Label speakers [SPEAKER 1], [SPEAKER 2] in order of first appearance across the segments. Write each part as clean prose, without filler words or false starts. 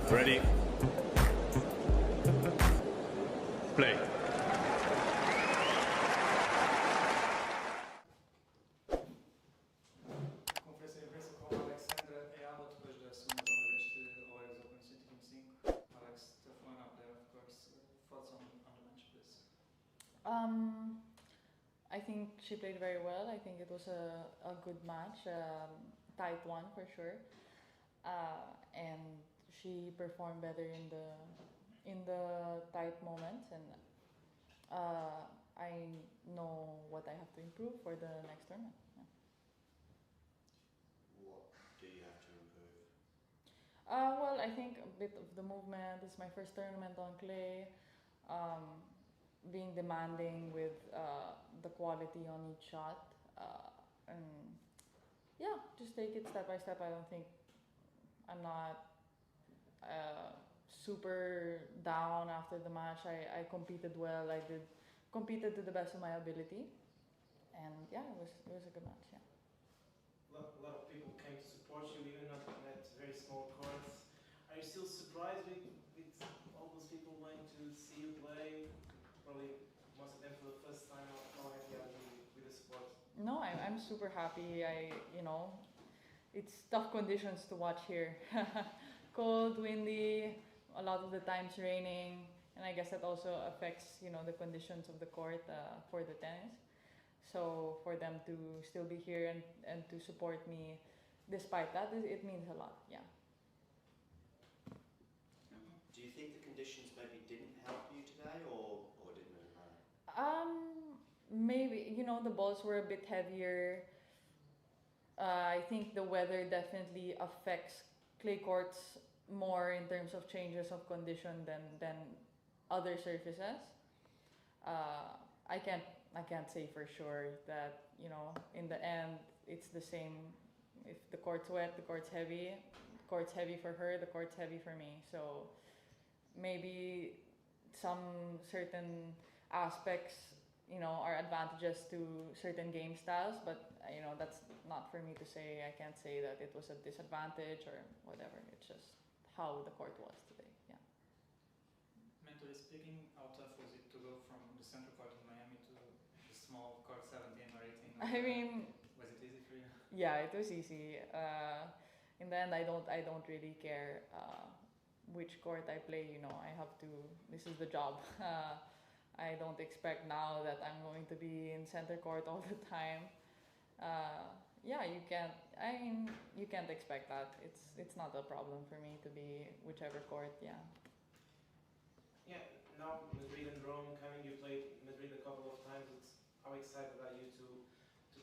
[SPEAKER 1] Ready. Play.
[SPEAKER 2] Confesso a imprensa com a Alexandra Eala, depois da segunda ronda deste OES Open 125. Alex, tough one out there, of course. Thoughts on the match, please?
[SPEAKER 3] I think she played very well. I think it was a good match, tight one for sure, and she performed better in the tight moments, and I know what I have to improve for the next tournament. Yeah.
[SPEAKER 4] What do you have to improve?
[SPEAKER 3] Well, I think a bit of the movement. It's my first tournament on clay. Being demanding with the quality on each shot, and yeah, just take it step by step. I don't think I'm not super down after the match. I competed well. I competed to the best of my ability, and yeah, it was a good match. Yeah.
[SPEAKER 5] A lot of people came to support you, even at very small courts. Are you still surprised with all those people wanting to see you play? Probably most of them for the first time. How happy are you with the sport?
[SPEAKER 3] No, I'm super happy. It's tough conditions to watch here. Cold, windy, a lot of the times raining, and I guess that also affects, the conditions of the court for the tennis. So for them to still be here and to support me despite that, it means a lot, yeah.
[SPEAKER 4] Do you think the conditions maybe didn't help you today, or didn't really matter?
[SPEAKER 3] Maybe, the balls were a bit heavier. I think the weather definitely affects clay courts more in terms of changes of condition than other surfaces. I can't say for sure that, in the end it's the same. If the court's wet, the court's heavy. The court's heavy for her, the court's heavy for me. So maybe some certain aspects, are advantages to certain game styles, but that's not for me to say. I can't say that it was a disadvantage or whatever. It's just how the court was today. Yeah.
[SPEAKER 2] Mentally speaking, how tough was it to go from the center court in Miami to the small court 17 or 18?
[SPEAKER 3] I mean,
[SPEAKER 2] was it easy for you?
[SPEAKER 3] Yeah, it was easy. In the end, I don't really care which court I play. I have to. This is the job. I don't expect now that I'm going to be in center court all the time. Yeah, you can't. You can't expect that. It's not a problem for me to be whichever court. Yeah.
[SPEAKER 5] Yeah, now Madrid and Rome coming, you played Madrid a couple of times. How excited are you to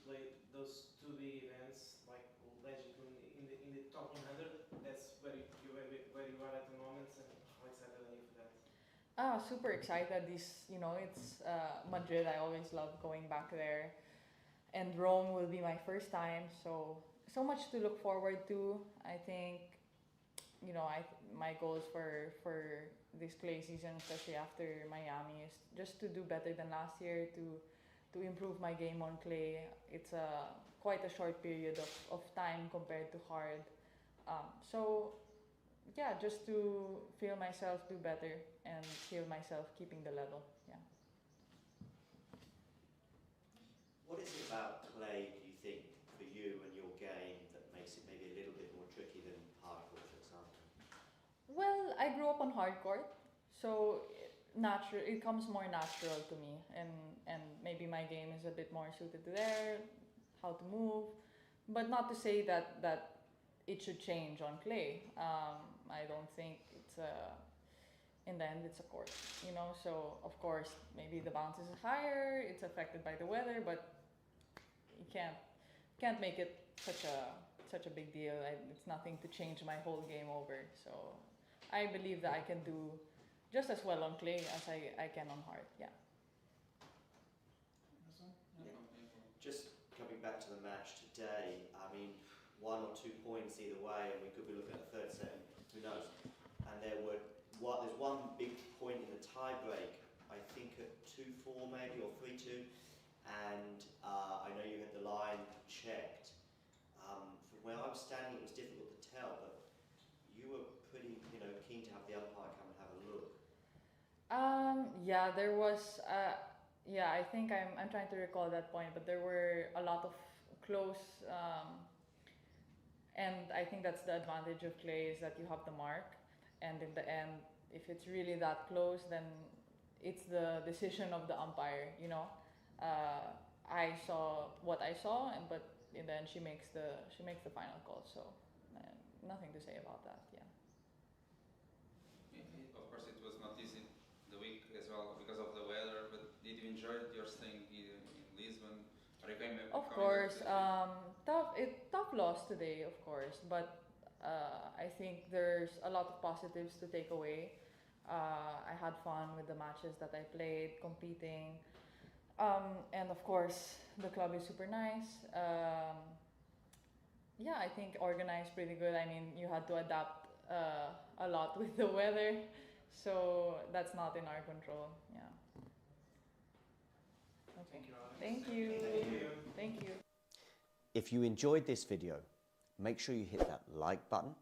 [SPEAKER 5] play those two big events, like Legend in the top 100? That's where you are at the moment, and how excited are you for that?
[SPEAKER 3] Super excited. It's Madrid. I always love going back there, and Rome will be my first time. So much to look forward to. I think, my goals for this clay season, especially after Miami, is just to do better than last year, to improve my game on clay. It's quite a short period of time compared to hard. So yeah, just to feel myself do better and feel myself keeping the level. Yeah.
[SPEAKER 4] What is it about clay, do you think, for you and your game that makes it maybe a little bit more tricky than hardcourt, for example?
[SPEAKER 3] Well, I grew up on hardcourt, so it comes more natural to me, and maybe my game is a bit more suited to there, how to move, but not to say that it should change on clay. I don't think it's in the end it's a court, so of course maybe the bounce is higher, it's affected by the weather, but you can't make it such a big deal. It's nothing to change my whole game over, so I believe that I can do just as well on clay as I can on hard. Yeah.
[SPEAKER 4] Just coming back to the match today, I mean, 1 or 2 points either way, and we could be looking at the third set, who knows. And there's one big point in the tie break, I think at 2-4 maybe, or 3-2, and I know you had the line checked. From where I'm standing, it was difficult to tell, but you were pretty, keen to have the umpire come and have a look.
[SPEAKER 3] Yeah, there was. Yeah, I think I'm trying to recall that point, but there were a lot of close. And I think that's the advantage of clay, is that you have the mark, and in the end, if it's really that close, then it's the decision of the umpire. I saw what I saw, but in the end, she makes the final call. So nothing to say about that. Yeah.
[SPEAKER 6] Of course, it was not easy the week as well because of the weather. But did you enjoy your staying here in Lisbon? Are you coming back?
[SPEAKER 3] Of course, tough loss today, of course, but I think there's a lot of positives to take away. I had fun with the matches that I played, competing, and of course the club is super nice. Yeah, I think organized pretty good. I mean, you had to adapt a lot with the weather, so that's not in our control. Yeah. Okay.
[SPEAKER 2] Thank you, Alex.
[SPEAKER 3] Thank you. Thank you.
[SPEAKER 7] If you enjoyed this video, make sure you hit that like button.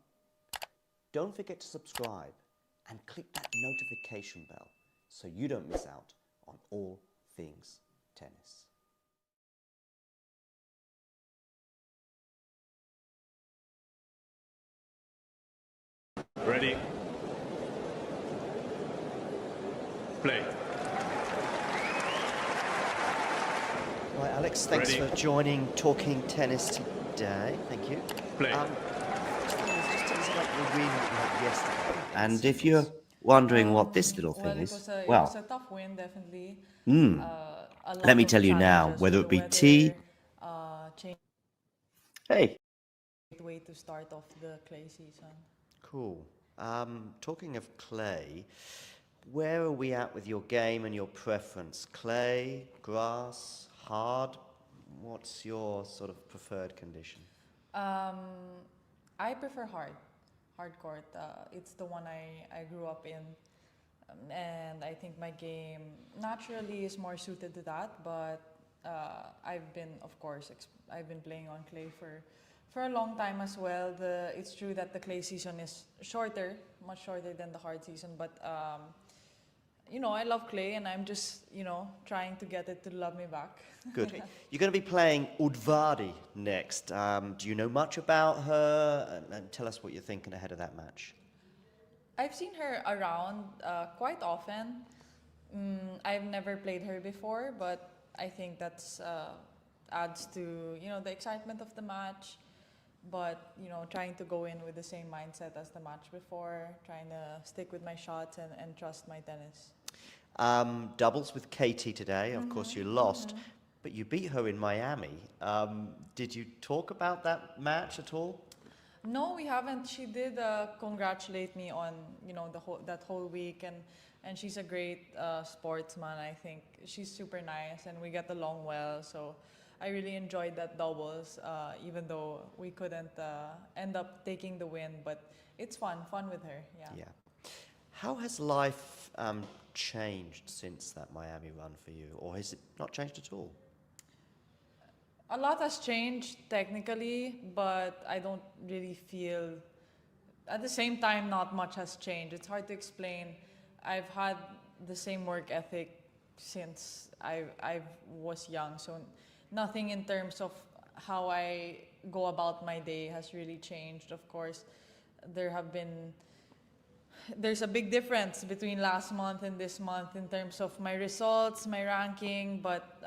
[SPEAKER 7] Don't forget to subscribe and click that notification bell so you don't miss out on all things tennis.
[SPEAKER 1] Ready. Play.
[SPEAKER 7] Right, Alex, thanks
[SPEAKER 1] Ready.
[SPEAKER 7] for joining Talking Tennis today. Thank you.
[SPEAKER 1] Play.
[SPEAKER 7] Just tell us about the win that you had yesterday. And if you're wondering what this little thing
[SPEAKER 3] Well,
[SPEAKER 7] is,
[SPEAKER 3] it was a tough win, definitely. A
[SPEAKER 7] let
[SPEAKER 3] lot
[SPEAKER 7] me
[SPEAKER 3] of
[SPEAKER 7] tell you now,
[SPEAKER 3] challenges
[SPEAKER 7] whether
[SPEAKER 3] with
[SPEAKER 7] it be
[SPEAKER 3] the
[SPEAKER 7] tea.
[SPEAKER 3] weather, changed
[SPEAKER 7] Hey.
[SPEAKER 3] the way to start off the clay season.
[SPEAKER 7] Cool. Talking of clay, where are we at with your game and your preference? Clay, grass, hard? What's your sort of preferred condition?
[SPEAKER 3] I prefer hard court. It's the one I grew up in, and I think my game naturally is more suited to that. But I've been, of course, I've been playing on clay for a long time as well. It's true that the clay season is shorter, much shorter than the hard season, but you know, I love clay, and I'm just, you know, trying to get it to love me back.
[SPEAKER 7] Good. You're going to be playing Udvari next. Do you know much about her? And tell us what you're thinking ahead of that match.
[SPEAKER 3] I've seen her around quite often. I've never played her before, but I think that's adds to, you know, the excitement of the match. But, you know, trying to go in with the same mindset as the match before, trying to stick with my shots and trust my tennis.
[SPEAKER 7] Doubles with Katie today. Of course, you lost, but you beat her in Miami. Did you talk about that match at all?
[SPEAKER 3] No, we haven't. She did congratulate me on, you know, that whole week, and she's a great sportsman. I think she's super nice, and we get along well. So I really enjoyed that doubles, even though we couldn't end up taking the win. But it's fun with her. Yeah.
[SPEAKER 7] How has life changed since that Miami run for you, or has it not changed at all?
[SPEAKER 3] A lot has changed technically, but I don't really feel, at the same time, not much has changed. It's hard to explain. I've had the same work ethic since I was young, so nothing in terms of how I go about my day has really changed. Of course, there's a big difference between last month and this month in terms of my results, my ranking, but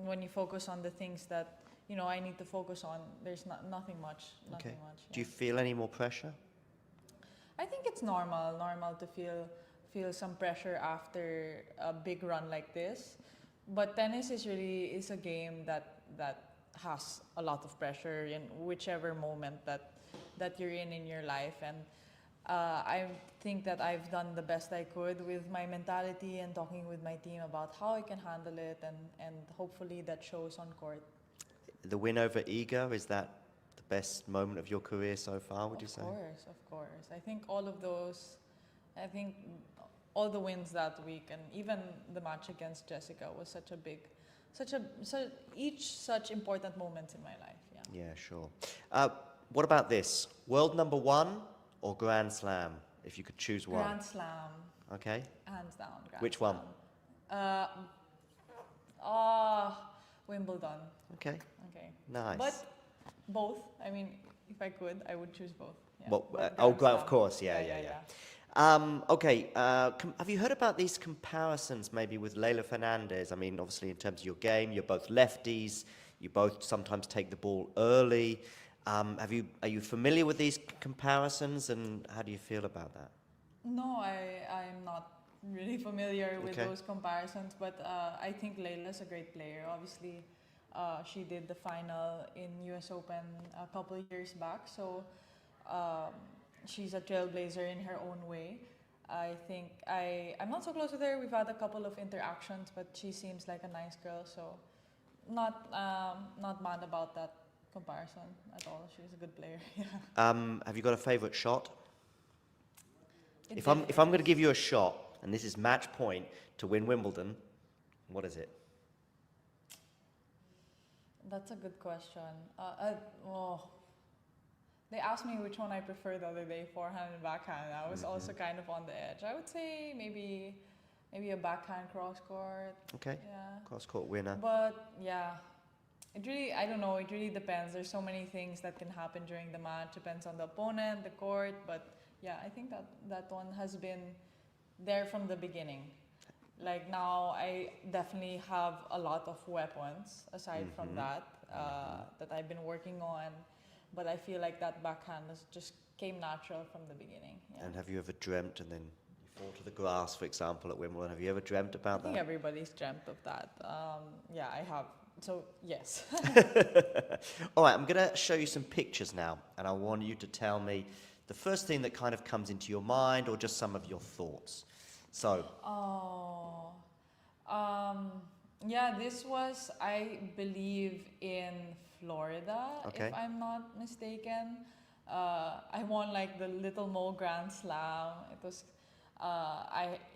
[SPEAKER 3] when you focus on the things that, you know, I need to focus on, there's nothing much.
[SPEAKER 7] Okay.
[SPEAKER 3] Yeah.
[SPEAKER 7] Do you feel any more pressure?
[SPEAKER 3] I think it's normal to feel some pressure after a big run like this. But tennis is a game that has a lot of pressure in whichever moment that you're in your life, and I think that I've done the best I could with my mentality and talking with my team about how I can handle it, and hopefully that shows on court.
[SPEAKER 7] The win over Eala, is that the best moment of your career so far, would you say?
[SPEAKER 3] Of course. I think all of those, all the wins that week, and even the match against Jessica was such important moments in my life. Yeah.
[SPEAKER 7] Yeah, sure. What about this? World number one or Grand Slam, if you could choose one?
[SPEAKER 3] Grand Slam.
[SPEAKER 7] Okay.
[SPEAKER 3] Hands down.
[SPEAKER 7] Which one?
[SPEAKER 3] Wimbledon.
[SPEAKER 7] Okay. Nice.
[SPEAKER 3] But both. I mean, if I could, I would choose both. Yeah.
[SPEAKER 7] Well, of course. Yeah. Okay. Have you heard about these comparisons maybe with Leylah Fernandez? I mean, obviously in terms of your game, you're both lefties. You both sometimes take the ball early. Are you familiar with these comparisons, and how do you feel about that?
[SPEAKER 3] No, I'm not really familiar with those comparisons, but I think Leylah's a great player. Obviously, she did the final in US Open a couple of years back, so she's a trailblazer in her own way. I think I'm not so close with her. We've had a couple of interactions, but she seems like a nice girl, so not mad about that comparison at all. She's a good player. Yeah.
[SPEAKER 7] Have you got a favorite shot? If I'm going to give you a shot, and this is match point to win Wimbledon, what is it?
[SPEAKER 3] That's a good question. They asked me which one I prefer the other day, forehand and backhand. I was also kind of on the edge. I would say maybe a backhand cross court.
[SPEAKER 7] Okay.
[SPEAKER 3] Yeah.
[SPEAKER 7] Cross court winner.
[SPEAKER 3] But yeah, I don't know. It really depends. There's so many things that can happen during the match. Depends on the opponent, the court. But yeah, I think that one has been there from the beginning. Like now, I definitely have a lot of weapons aside from that that I've been working on, but I feel like that backhand just came natural from the beginning. Yeah.
[SPEAKER 7] And have you ever dreamt and then you fall to the grass, for example, at Wimbledon? Have you ever dreamt about
[SPEAKER 3] I think
[SPEAKER 7] that?
[SPEAKER 3] everybody's dreamt of that. Yeah, I have. So yes.
[SPEAKER 7] All right, I'm going to show you some pictures now, and I want you to tell me the first thing that kind of comes into your mind or just some of your thoughts. So.
[SPEAKER 3] Oh, yeah, this was, I believe, in Florida, if I'm not mistaken. I won like the Little Mo Grand Slam. It was,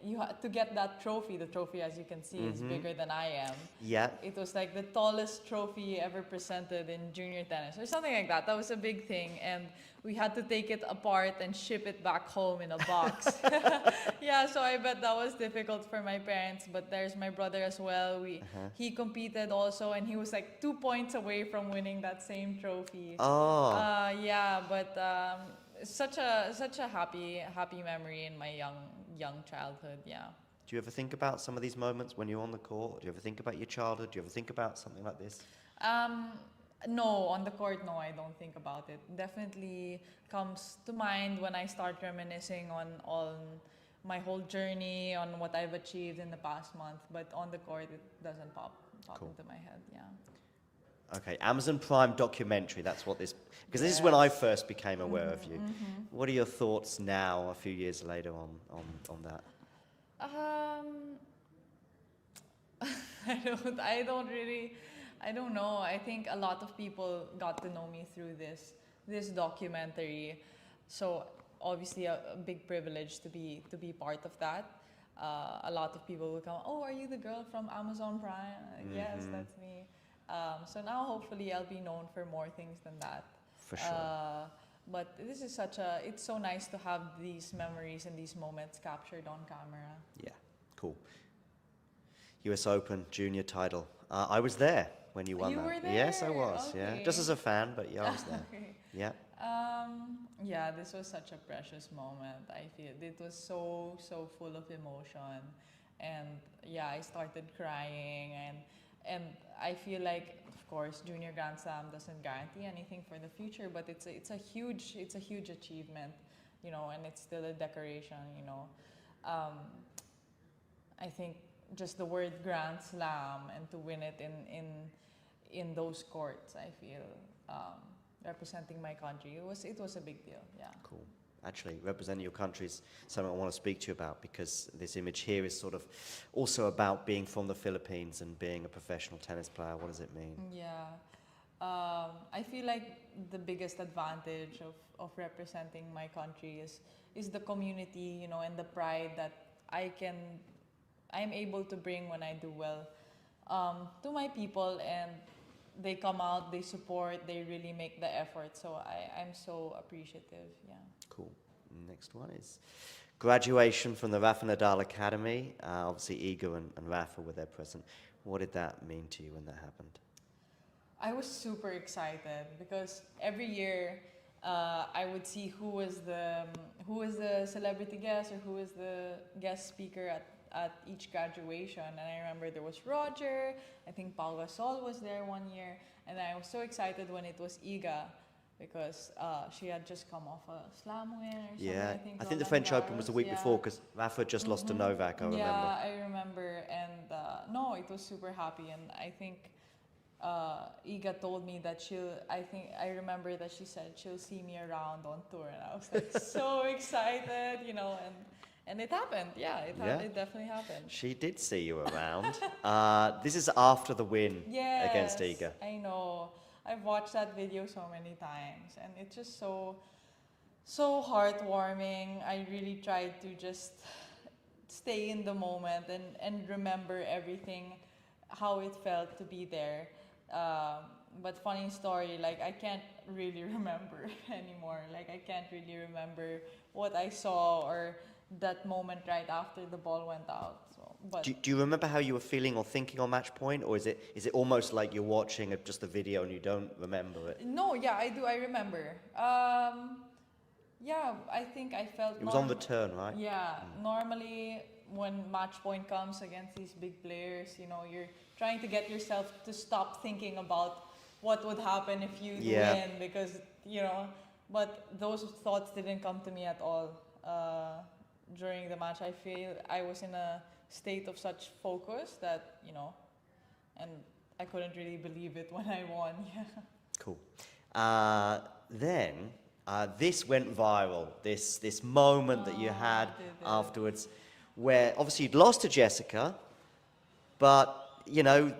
[SPEAKER 3] you had to get that trophy. The trophy, as you can see, is bigger than I am.
[SPEAKER 7] Yeah.
[SPEAKER 3] It was like the tallest trophy ever presented in junior tennis or something like that. That was a big thing, and we had to take it apart and ship it back home in a box. Yeah, so I bet that was difficult for my parents, but there's my brother as well. He competed also, and he was like 2 points away from winning that same trophy.
[SPEAKER 7] Oh.
[SPEAKER 3] Yeah, but such a happy memory in my young childhood. Yeah.
[SPEAKER 7] Do you ever think about some of these moments when you're on the court? Do you ever think about your childhood? Do you ever think about something like this?
[SPEAKER 3] No, on the court, no, I don't think about it. Definitely comes to mind when I start reminiscing on my whole journey, on what I've achieved in the past month. But on the court, it doesn't pop into my head. Yeah.
[SPEAKER 7] Okay, Amazon Prime documentary. That's what this. Because this is when I first became aware of you. What are your thoughts now, a few years later, on that?
[SPEAKER 3] I don't know. I think a lot of people got to know me through this documentary. So obviously a big privilege to be part of that. A lot of people will come, oh, are you the girl from Amazon Prime? Yes, that's me. So now hopefully I'll be known for more things than that.
[SPEAKER 7] For sure.
[SPEAKER 3] But this is it's so nice to have these memories and these moments captured on camera.
[SPEAKER 7] Yeah, cool. US Open junior title. I was there when you won that.
[SPEAKER 3] You were there?
[SPEAKER 7] Yes, I was.
[SPEAKER 3] Okay.
[SPEAKER 7] Yeah, just as a fan, but yeah, I was there.
[SPEAKER 3] Okay.
[SPEAKER 7] Yeah.
[SPEAKER 3] Yeah, this was such a precious moment. I feel it was so full of emotion, and yeah, I started crying, and I feel like, of course, Junior Grand Slam doesn't guarantee anything for the future, but it's a huge achievement, you know, and it's still a decoration, you know. I think just the word Grand Slam and to win it in those courts, I feel, representing my country, it was a big deal. Yeah.
[SPEAKER 7] Cool. Actually, representing your country is something I want to speak to you about, because this image here is sort of also about being from the Philippines and being a professional tennis player. What does it mean?
[SPEAKER 3] Yeah. I feel like the biggest advantage of representing my country is the community, you know, and the pride that I'm able to bring when I do well to my people, and they come out, they support, they really make the effort. So I'm so appreciative. Yeah.
[SPEAKER 7] Cool. Next one is graduation from the Rafa Nadal Academy. Obviously, Iga and Rafa were there present. What did that mean to you when that happened?
[SPEAKER 3] I was super excited because every year I would see who was the celebrity guest or who was the guest speaker at each graduation. And I remember there was Roger, I think Pau Gasol was there one year, and I was so excited when it was Iga, because she had just come off a slam win or something.
[SPEAKER 7] Yeah, I think the
[SPEAKER 3] Roland
[SPEAKER 7] French
[SPEAKER 3] Garros,
[SPEAKER 7] Open was the week before, because Rafa just lost to Novak, I remember.
[SPEAKER 3] Yeah, I remember, and no, it was super happy, and I think Iga told me that I remember that she said she'll see me around on tour, and I was like so excited, you know, and it happened. Yeah, it definitely happened.
[SPEAKER 7] She did see you around. This is after the win against Iga.
[SPEAKER 3] I know. I've watched that video so many times, and it's just so heartwarming. I really tried to just stay in the moment and remember everything, how it felt to be there. But funny story, like I can't really remember anymore. Like I can't really remember what I saw or that moment right after the ball went out. So, but
[SPEAKER 7] do you remember how you were feeling or thinking on match point, or is it almost like you're watching just a video and you don't remember it?
[SPEAKER 3] No, yeah, I do. I remember. Yeah, I think I felt
[SPEAKER 7] It was on the turn, right?
[SPEAKER 3] Yeah, normally when match point comes against these big players, you know, you're trying to get yourself to stop thinking about what would happen if you win, because, you know, but those thoughts didn't come to me at all during the match. I feel I was in a state of such focus that, you know, and I couldn't really believe it when I won. Yeah.
[SPEAKER 7] Cool. Then this went viral. This moment that you had afterwards, where obviously you'd lost to Jessica, but you know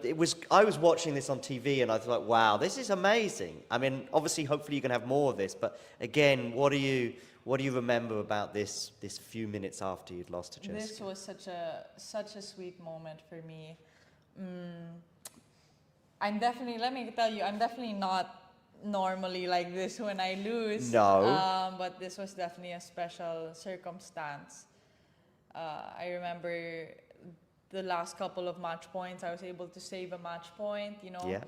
[SPEAKER 7] I was watching this on TV and I thought, wow, this is amazing. I mean, obviously, hopefully you can have more of this. But again, what do you remember about this few minutes after you'd lost to Jessica?
[SPEAKER 3] This was such a sweet moment for me. Let me tell you, I'm definitely not normally like this when I lose.
[SPEAKER 7] No.
[SPEAKER 3] But this was definitely a special circumstance. I remember the last couple of match points, I was able to save a match point, you know.
[SPEAKER 7] Yeah.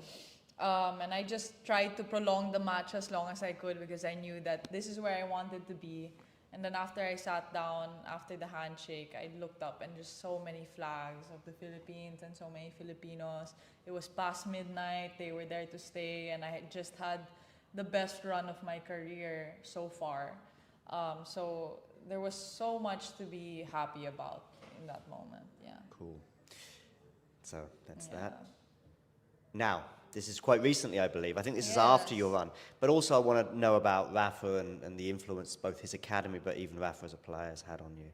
[SPEAKER 3] And I just tried to prolong the match as long as I could because I knew that this is where I wanted to be. And then after I sat down, after the handshake, I looked up and just so many flags of the Philippines and so many Filipinos. It was past midnight, they were there to stay, and I had just had the best run of my career so far. So there was so much to be happy about in that moment, yeah.
[SPEAKER 7] Cool. So that's that. Now, this is quite recently, I believe. I think this is after your run. But also I want to know about Rafa and the influence both his academy, but even Rafa as a player has had on you.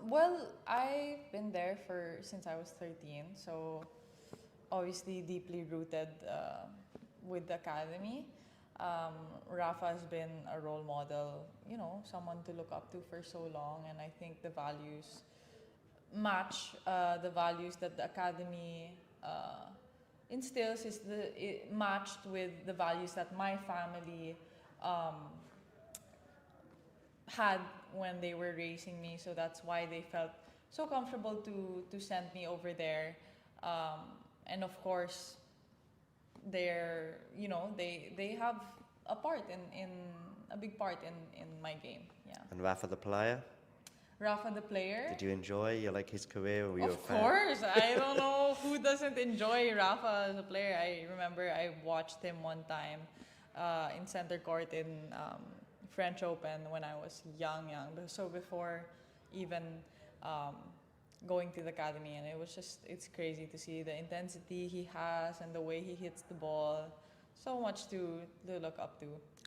[SPEAKER 3] Well, I've been there since I was 13, so obviously deeply rooted with the academy. Rafa has been a role model, you know, someone to look up to for so long, and I think the values match the values that the academy instills matched with the values that my family had when they were raising me. So that's why they felt so comfortable to send me over there. And of course, they have a part in a big part in my game. Yeah.
[SPEAKER 7] And Rafa the player?
[SPEAKER 3] Rafa the player.
[SPEAKER 7] Did you enjoy his career, or were you a fan?
[SPEAKER 3] Of course. I don't know who doesn't enjoy Rafa as a player. I remember I watched him one time in center court in French Open when I was young. So before even going to the academy, and it's crazy to see the intensity he has and the way he hits the ball. So much to look up to.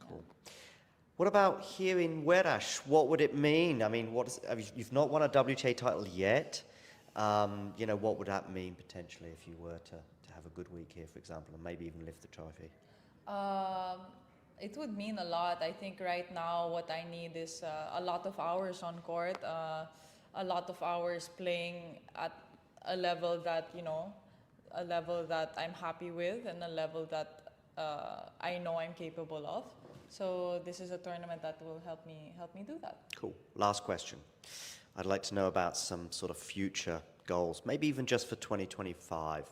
[SPEAKER 7] Cool. What about here in Werash? What would it mean? I mean, you've not won a WTA title yet. You know, what would that mean potentially if you were to have a good week here, for example, and maybe even lift the trophy?
[SPEAKER 3] It would mean a lot. I think right now what I need is a lot of hours on court, a lot of hours playing at a level that, you know, a level that I'm happy with and a level that I know I'm capable of. So this is a tournament that will help me do that.
[SPEAKER 7] Cool. Last question. I'd like to know about some sort of future goals, maybe even just for 2025.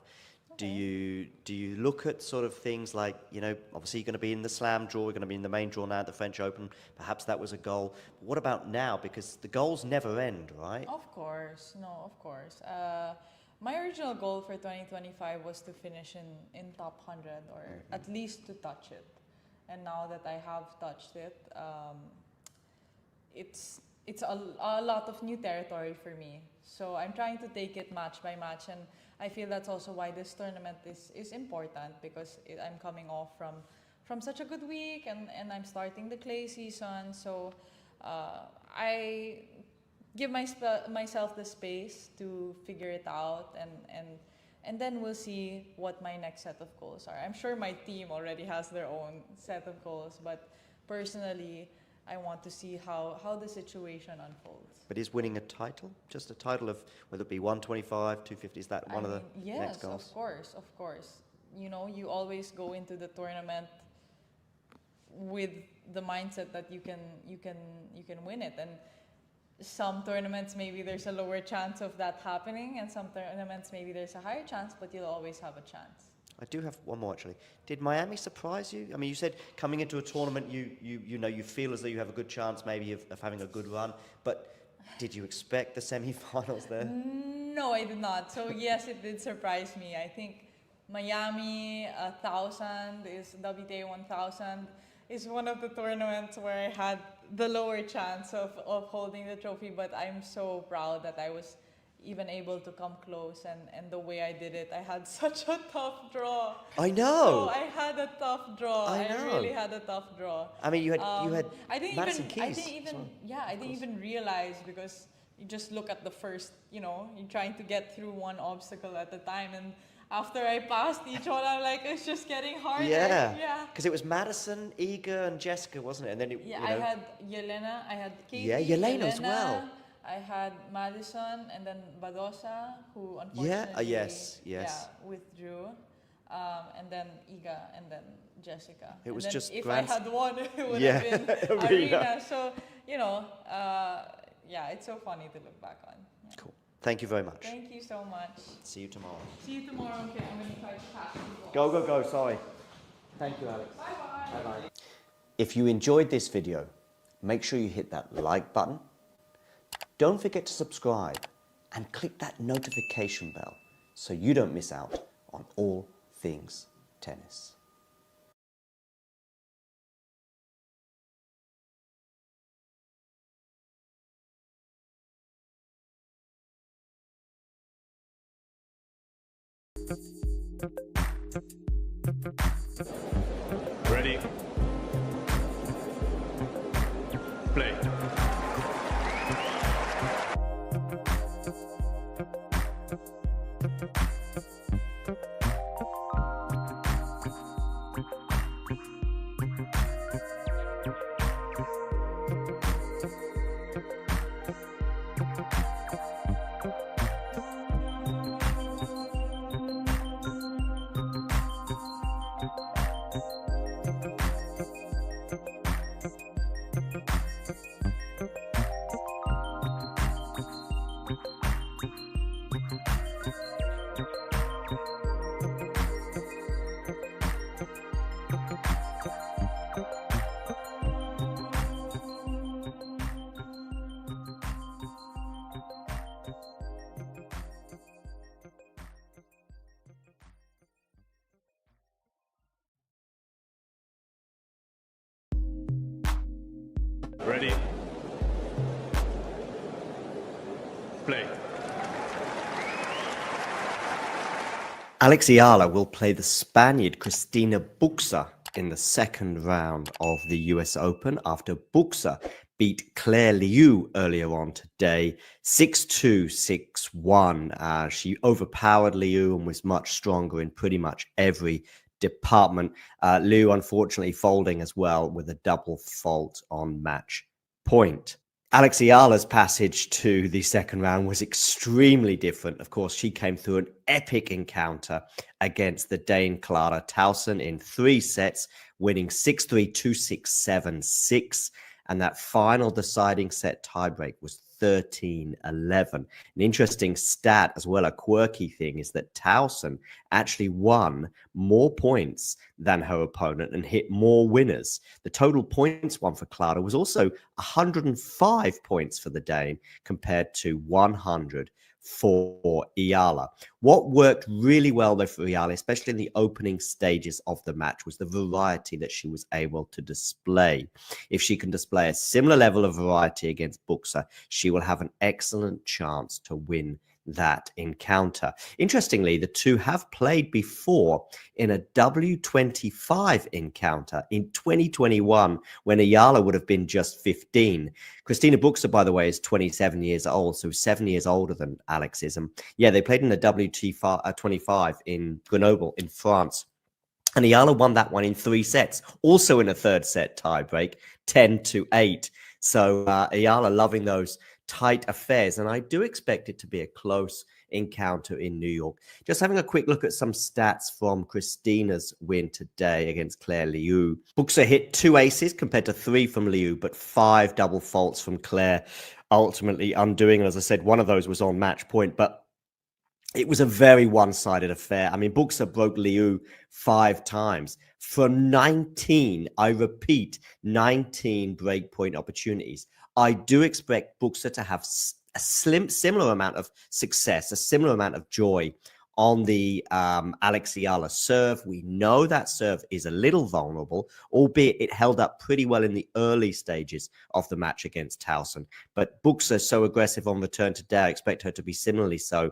[SPEAKER 7] Okay. Do you look at sort of things like, you know, obviously you're going to be in the Slam draw, you're going to be in the main draw now at the French Open. Perhaps that was a goal. But what about now? Because the goals never end, right?
[SPEAKER 3] Of course. No, of course. My original goal for 2025 was to finish in top 100 or at least to touch it. And now that I have touched it, it's a lot of new territory for me. So I'm trying to take it match by match, and I feel that's also why this tournament is important, because I'm coming off from such a good week, and I'm starting the clay season. So I give myself the space to figure it out, and then we'll see what my next set of goals are. I'm sure my team already has their own set of goals, but personally, I want to see how the situation unfolds.
[SPEAKER 7] But is winning a title, just a title of, whether it be 125, 250, is that one of the next goals?
[SPEAKER 3] Yes, of course. You know, you always go into the tournament with the mindset that you can win it, and some tournaments maybe there's a lower chance of that happening, and some tournaments maybe there's a higher chance, but you'll always have a chance.
[SPEAKER 7] I do have one more actually. Did Miami surprise you? I mean, you said coming into a tournament, you know, you feel as though you have a good chance maybe of having a good run, but did you expect the semi-finals there?
[SPEAKER 3] No, I did not. So yes, it did surprise me. I think Miami 1000 is WTA 1000 is one of the tournaments where I had the lower chance of holding the trophy, but I'm so proud that I was even able to come close, and the way I did it, I had such a tough draw.
[SPEAKER 7] I know.
[SPEAKER 3] So I had a tough draw.
[SPEAKER 7] I know.
[SPEAKER 3] really had a tough draw.
[SPEAKER 7] I mean, you had
[SPEAKER 3] I didn't
[SPEAKER 7] Madison
[SPEAKER 3] even, I
[SPEAKER 7] Keys.
[SPEAKER 3] didn't even,
[SPEAKER 7] Sorry.
[SPEAKER 3] yeah, I didn't even realize, because you just look at the first, you know, you're trying to get through one obstacle at a time, and after I passed each one, I'm like, it's just getting harder.
[SPEAKER 7] Yeah.
[SPEAKER 3] Yeah.
[SPEAKER 7] Because it was Madison, Iga, and Jessica, wasn't it? And then it,
[SPEAKER 3] Yeah,
[SPEAKER 7] you know,
[SPEAKER 3] I had Yelena, I had Katie,
[SPEAKER 7] Yeah, Yelena as well.
[SPEAKER 3] I had Madison, and then Badosa, who unfortunately
[SPEAKER 7] yes.
[SPEAKER 3] yeah, withdrew. And then Iga, and then Jessica.
[SPEAKER 7] It was
[SPEAKER 3] and then
[SPEAKER 7] just
[SPEAKER 3] if
[SPEAKER 7] grand-
[SPEAKER 3] I had won, it would
[SPEAKER 7] Yeah,
[SPEAKER 3] have been
[SPEAKER 7] Arena.
[SPEAKER 3] Arena. So, you know, yeah, it's so funny to look back on. Yeah.
[SPEAKER 7] Cool. Thank you very much.
[SPEAKER 3] Thank you so much.
[SPEAKER 7] See you tomorrow.
[SPEAKER 3] See you tomorrow. Okay, I'm going to try to pass the ball.
[SPEAKER 7] Go. Sorry. Thank you, Alex.
[SPEAKER 3] Bye-bye.
[SPEAKER 7] Bye-bye. If you enjoyed this video, make sure you hit that like button. Don't forget to subscribe and click that notification bell so you don't miss out on all things tennis.
[SPEAKER 1] Ready? Play. Ready? Play.
[SPEAKER 7] Alex Eala will play the Spaniard Cristina Bucsa in the second round of the US Open after Bucsa beat Claire Liu earlier on today, 6-2, 6-1. She overpowered Liu and was much stronger in pretty much every department. Liu unfortunately folding as well with a double fault on match point. Alex Eala's passage to the second round was extremely different. Of course, she came through an epic encounter against the Dane Clara Tauson in 3 sets, winning 6-3, 2-6, 7-6. And that final deciding set tiebreak was 13-11. An interesting stat as well, a quirky thing, is that Tauson actually won more points than her opponent and hit more winners. The total points won for Clara was also 105 points for the Dane compared to 100 for Eala. What worked really well though for Eala, especially in the opening stages of the match, was the variety that she was able to display. If she can display a similar level of variety against Bucsa, she will have an excellent chance to win that encounter. Interestingly, the two have played before in a W25 encounter in 2021 when Eala would have been just 15. Cristina Bucsa, by the way, is 27 years old, so 7 years older than Alex is. Yeah, they played in a W25 in Grenoble in France. And Eala won that one in 3 sets, also in a third set tiebreak, 10-8. So Eala loving those tight affairs, and I do expect it to be a close encounter in New York. Just having a quick look at some stats from Cristina's win today against Claire Liu. Bucsa hit 2 aces compared to 3 from Liu, but 5 double faults from Claire, ultimately undoing. And as I said, one of those was on match point. But it was a very one-sided affair. I mean, Bucsa broke Liu 5 times. From 19, I repeat, 19 breakpoint opportunities. I do expect Bucsa to have a similar amount of success, a similar amount of joy on the Alex Eala serve. We know that serve is a little vulnerable, albeit it held up pretty well in the early stages of the match against Towson. But Bucsa so aggressive on return today, I expect her to be similarly so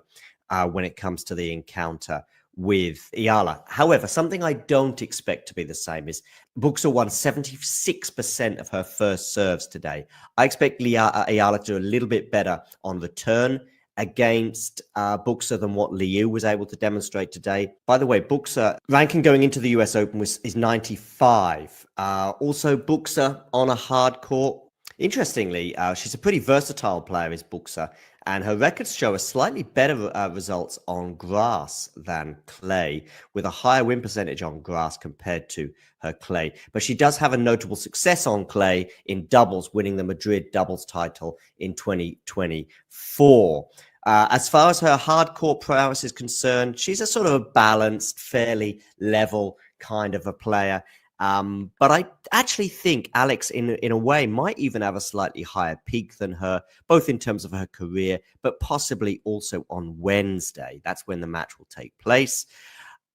[SPEAKER 7] when it comes to the encounter with Eala. However, something I don't expect to be the same is Bucsa won 76% of her first serves today. I expect Eala to do a little bit better on return against Bucsa than what Liu was able to demonstrate today. By the way, Bucsa ranking going into the US Open is 95. Also, Bucsa on a hard court. Interestingly, she's a pretty versatile player, is Bucsa, and her records show a slightly better results on grass than clay, with a higher win percentage on grass compared to her clay. But she does have a notable success on clay in doubles, winning the Madrid doubles title in 2024. As far as her hard court prowess is concerned, she's a sort of a balanced, fairly level kind of a player. But I actually think Alex, in a way, might even have a slightly higher peak than her, both in terms of her career, but possibly also on Wednesday. That's when the match will take place.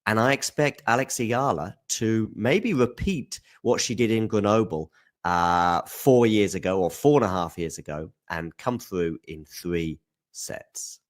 [SPEAKER 7] And I expect Alex Eala to maybe repeat what she did in Grenoble 4 years ago, or 4.5 years ago, and come through in 3 sets.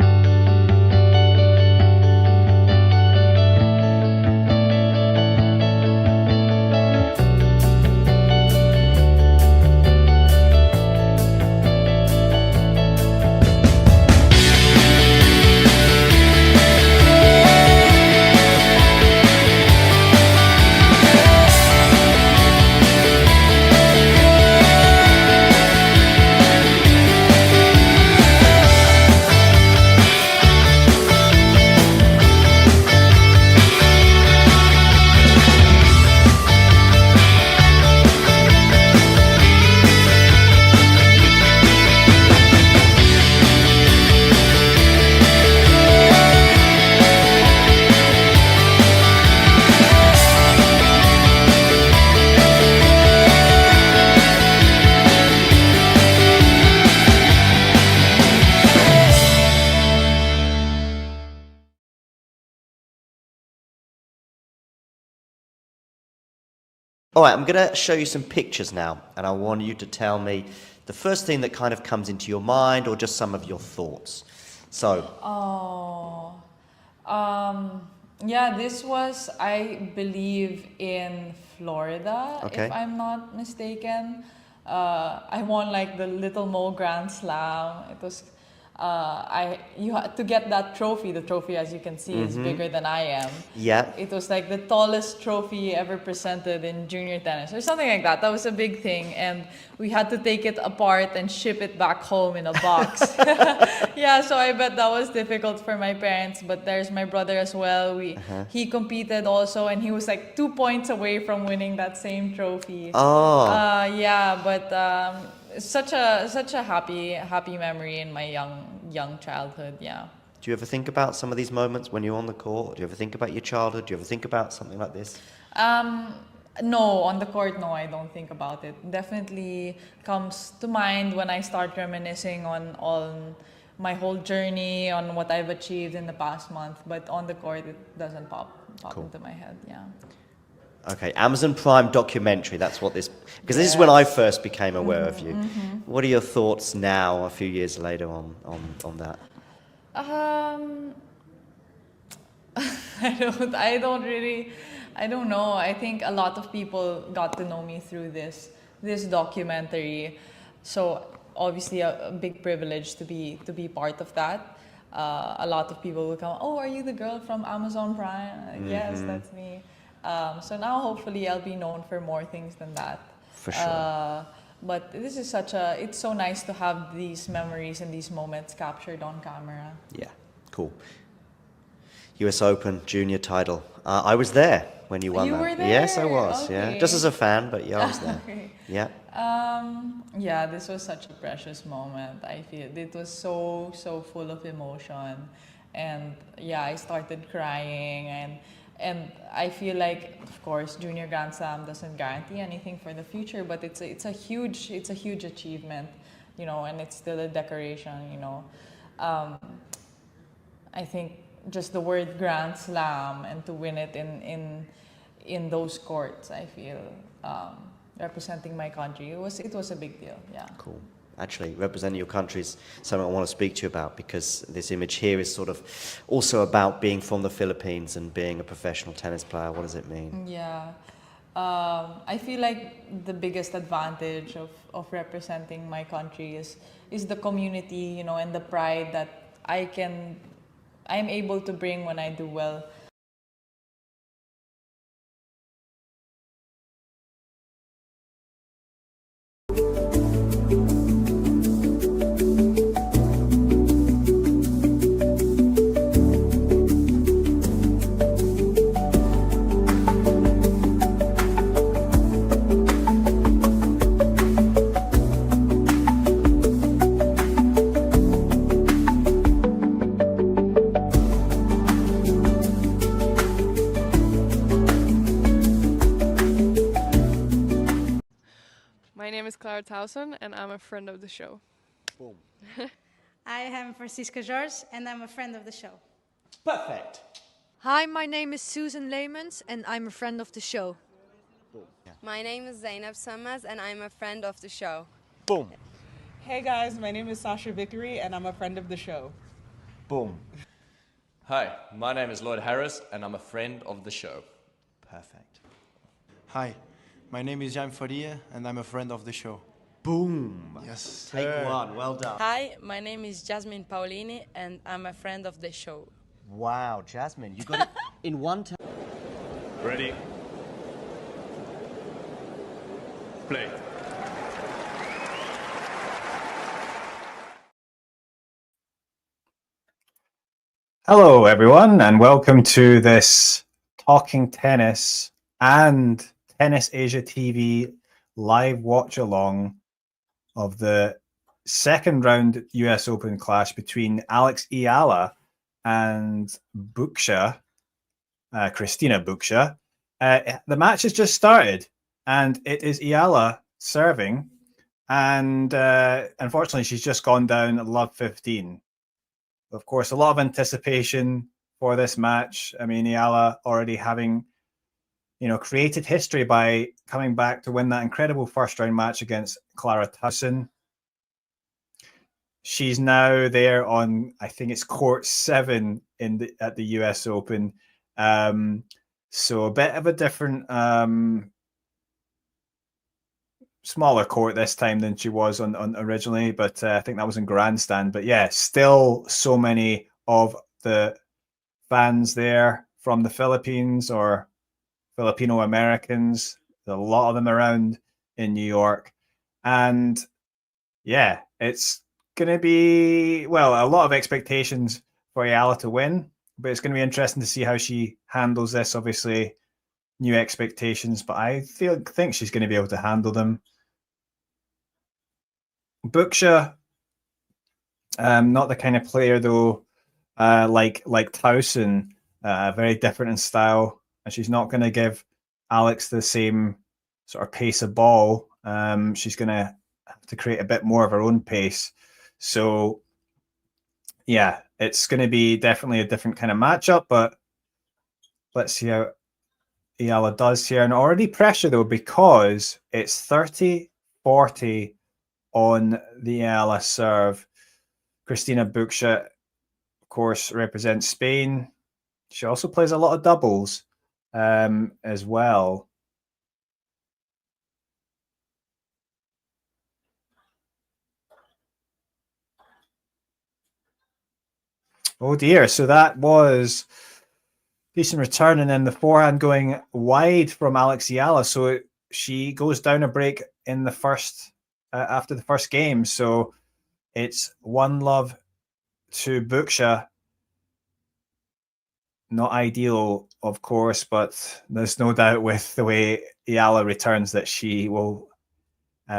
[SPEAKER 7] All right, I'm going to show you some pictures now, and I want you to tell me the first thing that kind of comes into your mind, or just some of your thoughts. So.
[SPEAKER 3] Yeah, this was, I believe, in Florida,
[SPEAKER 7] Okay.
[SPEAKER 3] if I'm not mistaken. I won like the Little Mo Grand Slam. It was, you had to get that trophy. The trophy, as you can see, is bigger than I am.
[SPEAKER 7] Yeah.
[SPEAKER 3] It was like the tallest trophy ever presented in junior tennis, or something like that. That was a big thing, and we had to take it apart and ship it back home in a box. Yeah, so I bet that was difficult for my parents. But there's my brother as well. He competed also, and he was like 2 points away from winning that same trophy.
[SPEAKER 7] Oh.
[SPEAKER 3] Yeah, but such a happy memory in my young childhood. Yeah.
[SPEAKER 7] Do you ever think about some of these moments when you're on the court? Do you ever think about your childhood? Do you ever think about something like this?
[SPEAKER 3] No, on the court, no, I don't think about it. Definitely comes to mind when I start reminiscing on my whole journey, on what I've achieved in the past month. But on the court, it doesn't pop into my head. Yeah.
[SPEAKER 7] Okay, Amazon Prime documentary. That's what this, because this is when I first became aware of you. What are your thoughts now, a few years later, on that?
[SPEAKER 3] I don't know. I think a lot of people got to know me through this documentary. So obviously a big privilege to be part of that. A lot of people will come, "Oh, are you the girl from Amazon Prime?" Yes, that's me. So now hopefully I'll be known for more things than that.
[SPEAKER 7] For sure.
[SPEAKER 3] But this is it's so nice to have these memories and these moments captured on camera.
[SPEAKER 7] Yeah, cool. US Open junior title. I was there when you won that.
[SPEAKER 3] You were there?
[SPEAKER 7] Yes, I was.
[SPEAKER 3] Okay.
[SPEAKER 7] Yeah, just as a fan, but yeah, I was there.
[SPEAKER 3] Okay.
[SPEAKER 7] Yeah.
[SPEAKER 3] Yeah, this was such a precious moment. I feel it was so full of emotion, and yeah, I started crying, and I feel like, of course, Junior Grand Slam doesn't guarantee anything for the future, but it's a huge achievement, you know, and it's still a decoration, you know. I think just the word Grand Slam and to win it in those courts, I feel, representing my country, it was a big deal. Yeah.
[SPEAKER 7] Cool. Actually, representing your country is something I want to speak to you about, because this image here is sort of also about being from the Philippines and being a professional tennis player. What does it mean?
[SPEAKER 3] Yeah. I feel like the biggest advantage of representing my country is the community, you know, and the pride that I'm able to bring when I do well.
[SPEAKER 8] My name is Clara Towson, and I'm a friend of the show.
[SPEAKER 7] Boom.
[SPEAKER 9] I am Francisca George, and I'm a friend of the show.
[SPEAKER 7] Perfect.
[SPEAKER 10] Hi, my name is Susan Leemans, and I'm a friend of the show.
[SPEAKER 7] Boom. Yeah.
[SPEAKER 11] My name is Zainab Sammaz, and I'm a friend of the show.
[SPEAKER 7] Boom.
[SPEAKER 12] Hey guys, my name is Sasha Vickery, and I'm a friend of the show.
[SPEAKER 7] Boom.
[SPEAKER 13] Hi, my name is Lloyd Harris, and I'm a friend of the show.
[SPEAKER 7] Perfect.
[SPEAKER 14] Hi, my name is Jan Faria, and I'm a friend of the show.
[SPEAKER 7] Boom.
[SPEAKER 14] Yes.
[SPEAKER 7] Take one. Well done.
[SPEAKER 11] Hi, my name is Jasmine Paulini, and I'm a friend of the show.
[SPEAKER 7] Wow, Jasmine, you got it in one time.
[SPEAKER 1] Ready? Play.
[SPEAKER 15] Hello, everyone, and welcome to this Talking Tennis and Tennis Asia TV live watch along of the second round US Open clash between Alex Eala and Bucsa, Cristina Bucsa. The match has just started, and it is Eala serving, and unfortunately, she's just gone down love 15. Of course, a lot of anticipation for this match. I mean, Eala already having, you know, created history by coming back to win that incredible first round match against Clara Towson. She's now there on, I think it's court 7 at the US Open. So a bit of a different, smaller court this time than she was on originally, but I think that was in grandstand. But yeah, still so many of the fans there from the Philippines or Filipino Americans. There's a lot of them around in New York, and yeah, it's going to be, well, a lot of expectations for Eala to win, but it's going to be interesting to see how she handles this. Obviously, new expectations, but I think she's going to be able to handle them. Bucsa, not the kind of player though, like Towson, very different in style, and she's not going to give Alex the same sort of pace of ball. She's going to have to create a bit more of her own pace. So yeah, it's going to be definitely a different kind of matchup, but let's see how Eala does here. And already pressure though, because it's 30-40 on the Eala serve. Cristina Bucsa, of course, represents Spain. She also plays a lot of doubles as well. Oh dear, so that was decent return, and then the forehand going wide from Alex Eala. So she goes down a break in the first, after the first game. So it's 1-love to Bucsa. Not ideal, of course, but there's no doubt with the way Eala returns that she will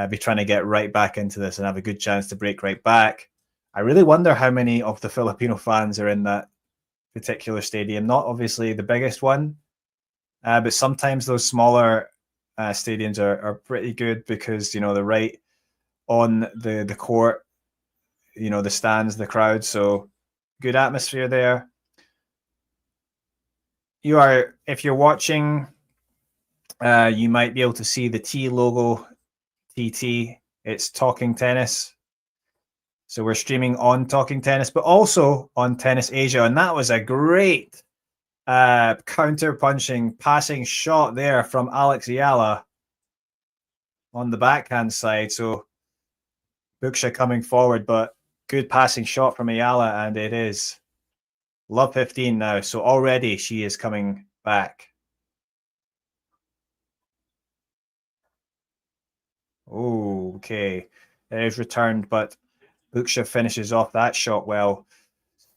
[SPEAKER 15] be trying to get right back into this and have a good chance to break right back. I really wonder how many of the Filipino fans are in that particular stadium. Not obviously the biggest one, but sometimes those smaller stadiums are pretty good because, you know, they're right on the court, you know, the stands, the crowd. So good atmosphere there. If you're watching, you might be able to see the T logo, TT. It's Talking Tennis. So we're streaming on Talking Tennis, but also on Tennis Asia. And that was a great counter-punching, passing shot there from Alex Eala on the backhand side. So Bucsa coming forward, but good passing shot from Eala, and it is love 15 now. So already she is coming back. Oh, okay. It is returned, but Bucsa finishes off that shot well.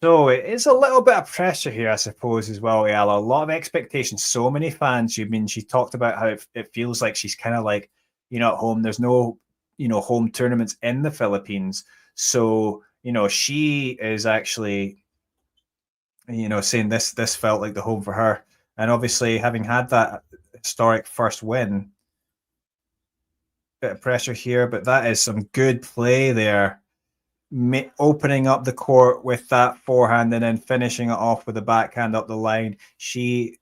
[SPEAKER 15] So it is a little bit of pressure here, I suppose, as well, Eala. A lot of expectations. So many fans. I mean, she talked about how it feels like she's kind of like, you know, at home. There's no, you know, home tournaments in the Philippines. So, you know, she is actually, you know, saying this felt like the home for her. And obviously, having had that historic first win, bit of pressure here, but that is some good play there. Opening up the court with that forehand and then finishing it off with a backhand up the line. She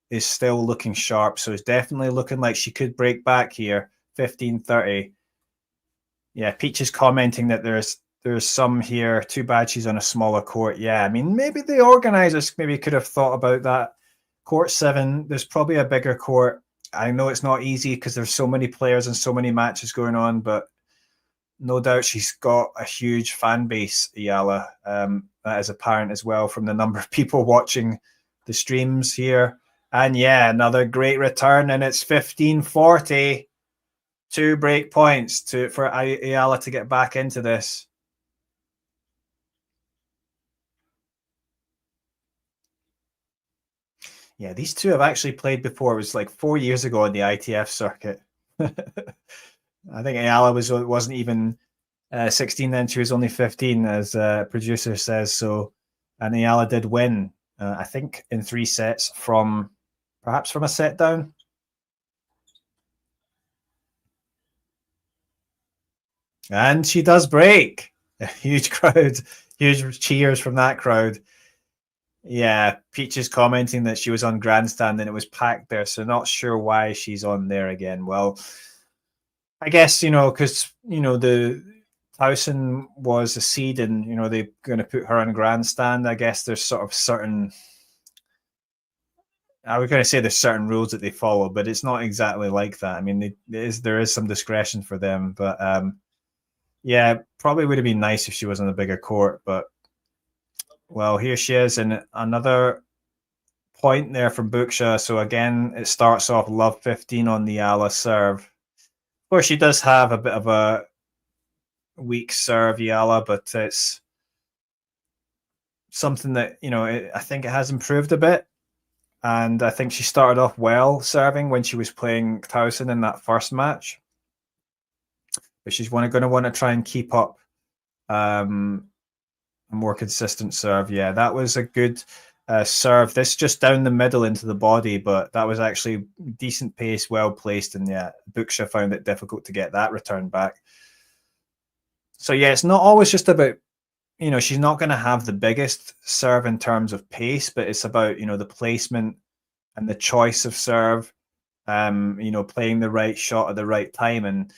[SPEAKER 15] is still looking sharp, so it's definitely looking like she could break back here. 15-30. Yeah, Peach is commenting that there's some here. Too bad she's on a smaller court. Yeah, I mean, maybe the organizers maybe could have thought about that. Court 7, there's probably a bigger court. I know it's not easy because there's so many players and so many matches going on, but no doubt she's got a huge fan base, Eala. That is apparent as well from the number of people watching the streams here. And yeah, another great return, and it's 15-40. 2 break points for Eala to get back into this. Yeah, these two have actually played before. It was like 4 years ago on the ITF circuit. I think Eala wasn't even 16 then. She was only 15, as producer says. So, and Eala did win, I think, in 3 sets perhaps from a set down. And she does break. A huge crowd, huge cheers from that crowd. Yeah, Peach is commenting that she was on grandstand and it was packed there, so not sure why she's on there again. Well, I guess, you know, because, you know, the Towson was a seed and, you know, they're going to put her on grandstand. I guess there's sort of certain, I was going to say there's certain rules that they follow, but it's not exactly like that. I mean, there is some discretion for them, but yeah, probably would have been nice if she was on a bigger court, but well, here she is, and another point there from Bucsa. So again, it starts off love 15 on the Eala serve. Of course, she does have a bit of a weak serve, Eala, but it's something that, you know, I think it has improved a bit. And I think she started off well serving when she was playing Towson in that first match. But she's going to want to try and keep up a more consistent serve. Yeah, that was a good serve. This just down the middle into the body, but that was actually decent pace, well placed. And yeah, Bucsa found it difficult to get that return back. So yeah, it's not always just about, you know, she's not going to have the biggest serve in terms of pace, but it's about, you know, the placement and the choice of serve, you know, playing the right shot at the right time. And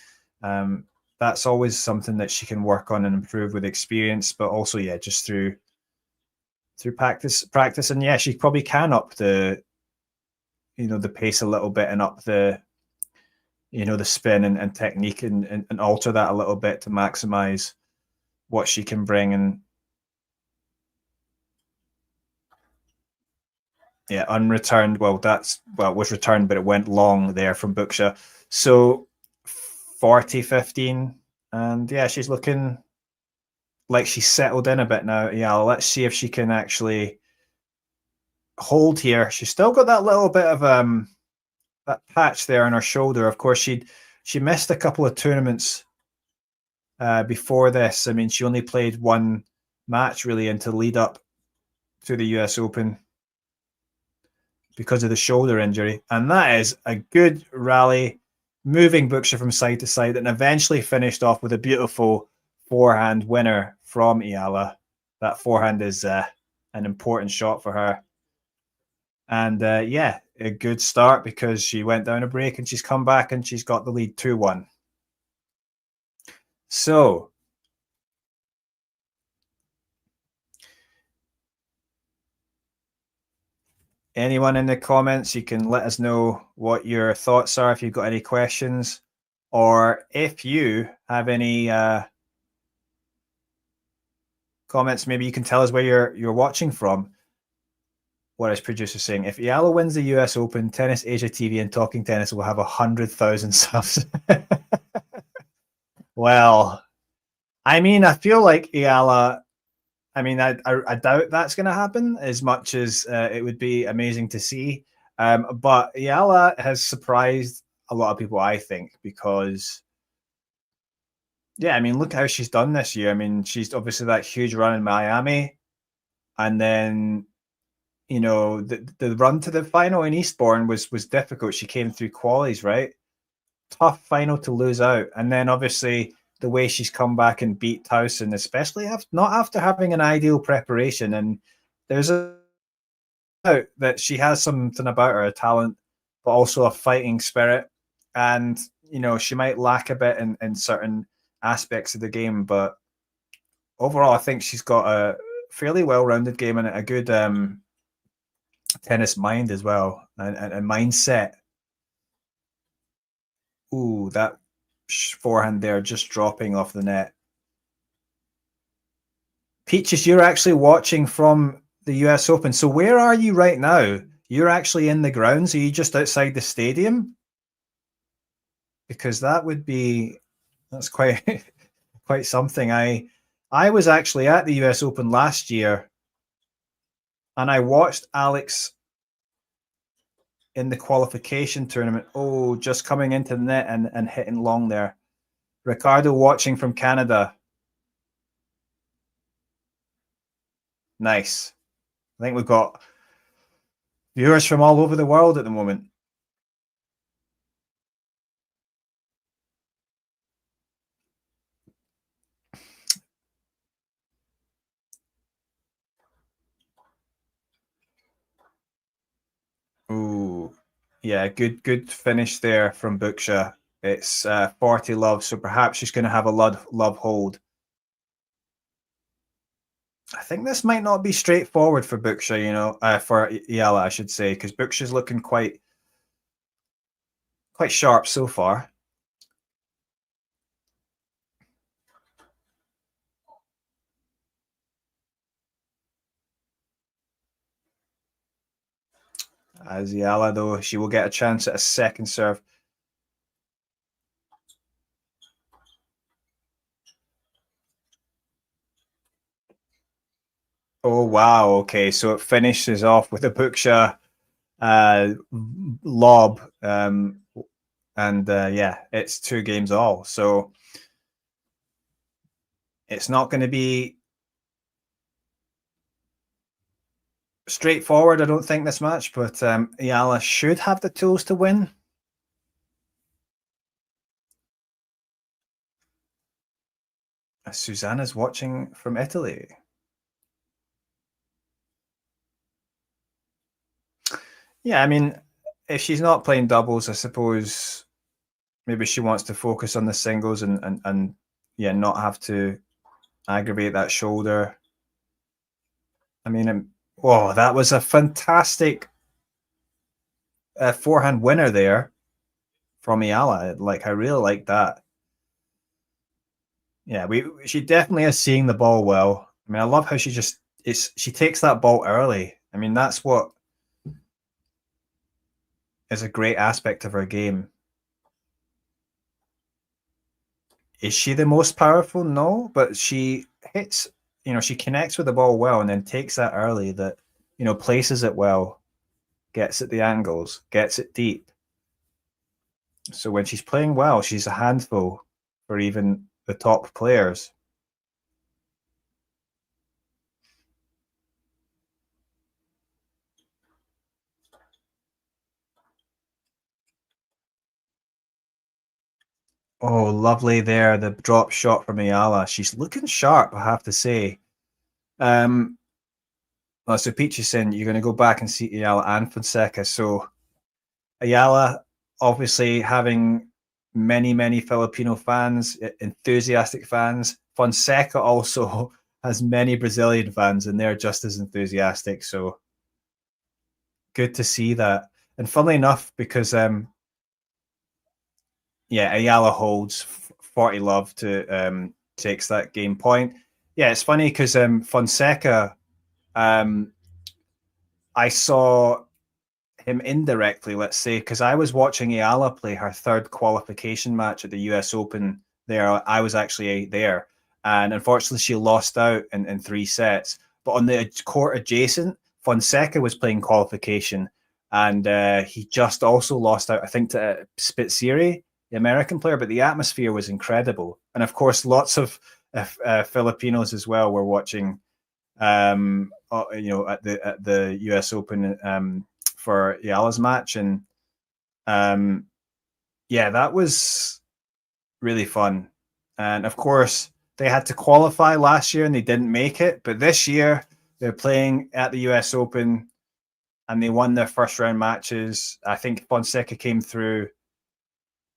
[SPEAKER 15] that's always something that she can work on and improve with experience, but also, yeah, just through practice. And yeah, she probably can up the, you know, the pace a little bit and up the, you know, the spin and technique and alter that a little bit to maximize what she can bring. And yeah, unreturned. Well, it was returned, but it went long there from Bucsa. So 40-15. And yeah, she's looking like she's settled in a bit now. Yeah, let's see if she can actually hold here. She's still got that little bit of that patch there on her shoulder. Of course, she missed a couple of tournaments before this. I mean, she only played one match really into lead up to the US Open because of the shoulder injury. And that is a good rally, moving Bucsa from side to side, and eventually finished off with a beautiful forehand winner from Eala. That forehand is an important shot for her. And yeah, a good start because she went down a break and she's come back and she's got the lead 2-1. So, anyone in the comments, you can let us know what your thoughts are if you've got any questions, or if you have any comments, maybe you can tell us where you're watching from. What is producer saying? If Eala wins the US Open, Tennis Asia TV and Talking Tennis will have 100,000 subs. Well, I mean, I feel like Eala, I mean, I doubt that's going to happen as much as it would be amazing to see. But Eala has surprised a lot of people, I think, because, yeah, I mean, look how she's done this year. I mean, she's obviously that huge run in Miami, and then, you know, the run to the final in Eastbourne was difficult. She came through qualies, right? Tough final to lose out. And then obviously the way she's come back and beat Towson, especially not after having an ideal preparation. And there's a doubt that she has something about her, a talent, but also a fighting spirit. And, you know, she might lack a bit in certain aspects of the game, but overall, I think she's got a fairly well-rounded game and a good tennis mind as well, and mindset. Ooh, that forehand there just dropping off the net. Peaches, you're actually watching from the US Open. So where are you right now? You're actually in the grounds. Are you just outside the stadium? Because that would be, that's quite quite something. I was actually at the US Open last year, and I watched Alex in the qualification tournament. Oh, just coming into the net and hitting long there. Ricardo watching from Canada. Nice. I think we've got viewers from all over the world at the moment. Ooh, yeah, good finish there from Bucsa. It's 40 love, so perhaps she's going to have a love hold. I think this might not be straightforward for Bucsa, you know, for Eala, I should say, because Bucsa's looking quite sharp so far. As Eala, though, she will get a chance at a second serve. Oh, wow. Okay, so it finishes off with a Bucsa lob. And yeah, it's 2 games all. So it's not going to be straightforward, I don't think, this match, but Eala should have the tools to win. Susanna's watching from Italy. Yeah, I mean, if she's not playing doubles, I suppose maybe she wants to focus on the singles and yeah, not have to aggravate that shoulder. I mean, whoa, that was a fantastic forehand winner there from Eala. Like, I really like that. Yeah, she definitely is seeing the ball well. I mean, I love how she takes that ball early. I mean, that's what is a great aspect of her game. Is she the most powerful? No, but she hits, you know, she connects with the ball well and then takes that early, that, you know, places it well, gets at the angles, gets it deep. So when she's playing well, she's a handful for even the top players. Oh, lovely there. The drop shot from Eala. She's looking sharp, I have to say. So Peach is saying you're going to go back and see Eala and Fonseca. So Eala, obviously having many Filipino fans, enthusiastic fans. Fonseca also has many Brazilian fans, and they're just as enthusiastic. So good to see that. And funnily enough, because Eala holds 40 love to takes that game point. Yeah, it's funny because Fonseca, I saw him indirectly, let's say, because I was watching Eala play her third qualification match at the US Open there. I was actually there. And unfortunately, she lost out in 3 sets. But on the court adjacent, Fonseca was playing qualification. And he just also lost out, I think, to Spitziri, the American player. But the atmosphere was incredible. And of course, lots of Filipinos as well were watching, at the US Open for Eala's match, and that was really fun. And of course, they had to qualify last year and they didn't make it, but this year they're playing at the US Open and they won their first round matches. I think Fonseca came through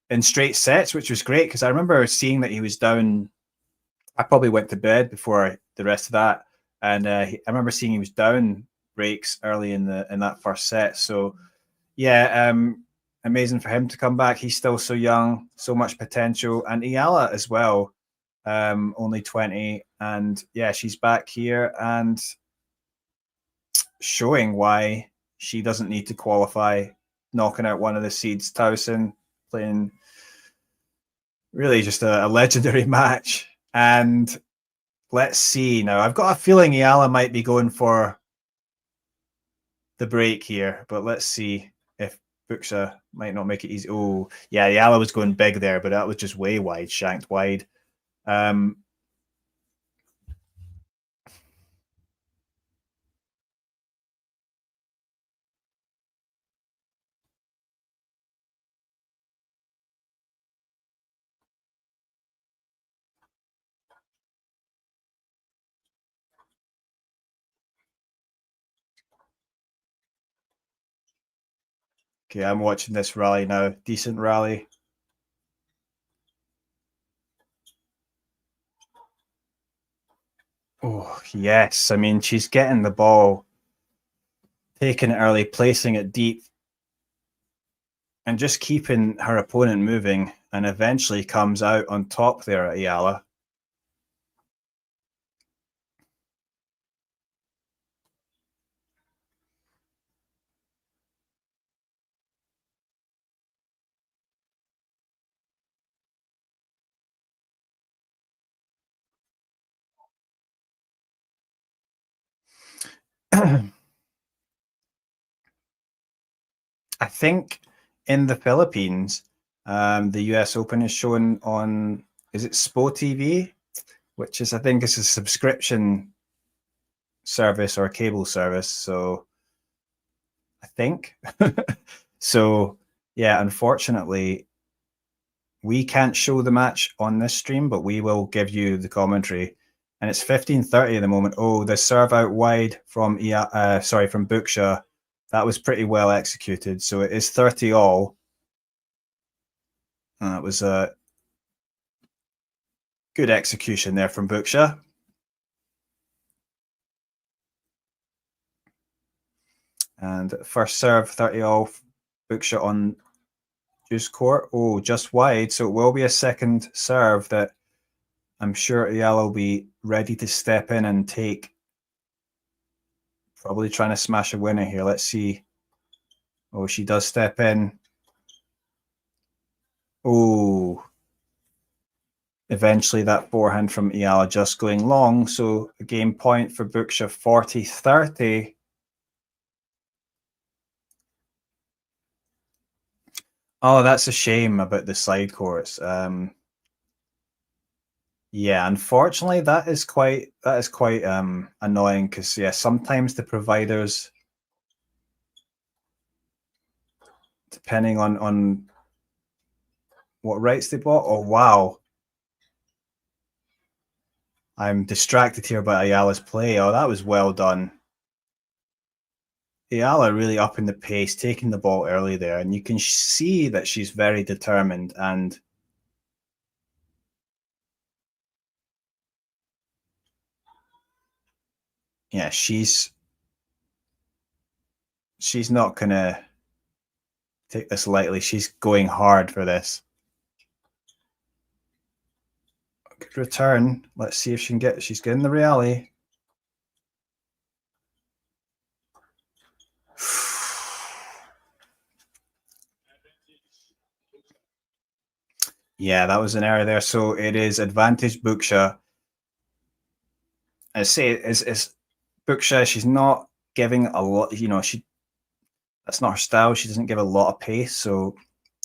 [SPEAKER 15] in straight sets, which was great because I remember seeing that he was down. I probably went to bed before the rest of that, and I remember seeing he was down breaks early in that first set. So amazing for him to come back. He's still so young, so much potential, and Eala as well, only 20, and she's back here and showing why she doesn't need to qualify, knocking out one of the seeds. Towson playing really just a legendary match. And let's see now. I've got a feeling Eala might be going for the break here, but let's see if Bucsa might not make it easy. Oh, yeah, Eala was going big there, but that was just way wide, shanked wide. Okay, I'm watching this rally now. Decent rally. Oh, yes. I mean, she's getting the ball, taking it early, placing it deep, and just keeping her opponent moving, and eventually comes out on top there at Eala. I think in the Philippines, the US Open is shown on, is it SPO TV? Which is, I think, is a subscription service or a cable service. So I think. So, unfortunately, we can't show the match on this stream, but we will give you the commentary. And it's 15:30 at the moment. Oh, the serve out wide from from Bucsa. That was pretty well executed. So it is 30 all. That was a good execution there from Bucsa. And first serve, 30 all. Bucsa on juice court. Oh, just wide. So it will be a second serve that I'm sure Eala will be ready to step in and take. Probably trying to smash a winner here. Let's see. Oh, she does step in. Oh, eventually that forehand from Eala just going long. So a game point for Bucsa, 40-30. Oh, that's a shame about the side courts. Unfortunately, that is quite annoying because sometimes the providers, depending on what rights they bought. Oh, wow. I'm distracted here by Eala's play. Oh, that was well done. Eala really upping the pace, taking the ball early there, and you can see that she's very determined. And yeah, she's not gonna take this lightly. She's going hard for this. Good return. Let's see if she can get. She's getting the rally. Yeah, that was an error there. So it is advantage Bucsa. I say is Bucsa. She's not giving a lot. You know, that's not her style. She doesn't give a lot of pace. So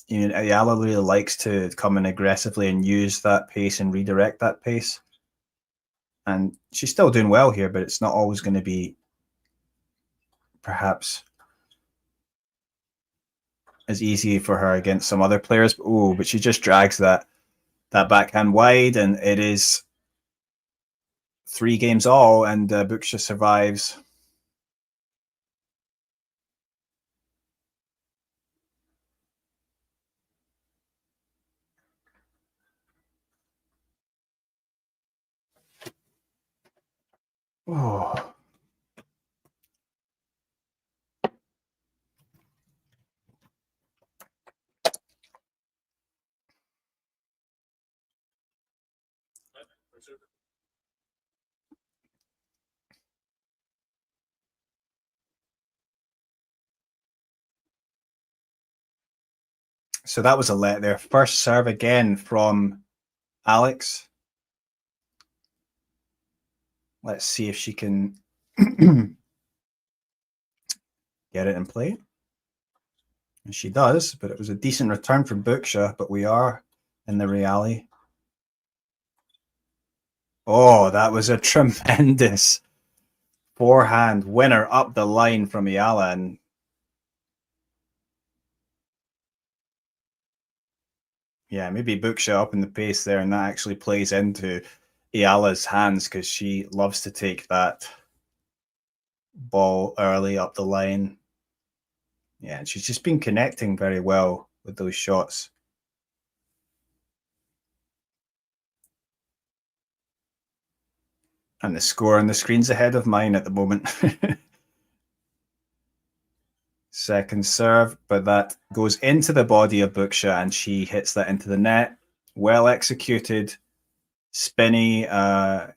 [SPEAKER 15] you know, Eala really likes to come in aggressively and use that pace and redirect that pace. And she's still doing well here, but it's not always going to be perhaps as easy for her against some other players. Oh, but she just drags that backhand wide, and it is 3 games all, and Bucsa survives. Oh. So that was a let there. First serve again from Alex. Let's see if she can get it in play. And she does, but it was a decent return from Bucsa, but we are in the rally. Oh, that was a tremendous forehand winner up the line from Eala. And yeah, maybe Bucsa up in the pace there, and that actually plays into Eala's hands because she loves to take that ball early up the line. Yeah, and she's just been connecting very well with those shots. And the score on the screen's ahead of mine at the moment. Second serve, but that goes into the body of Bucsa, and she hits that into the net. Well executed, spinny, yeah,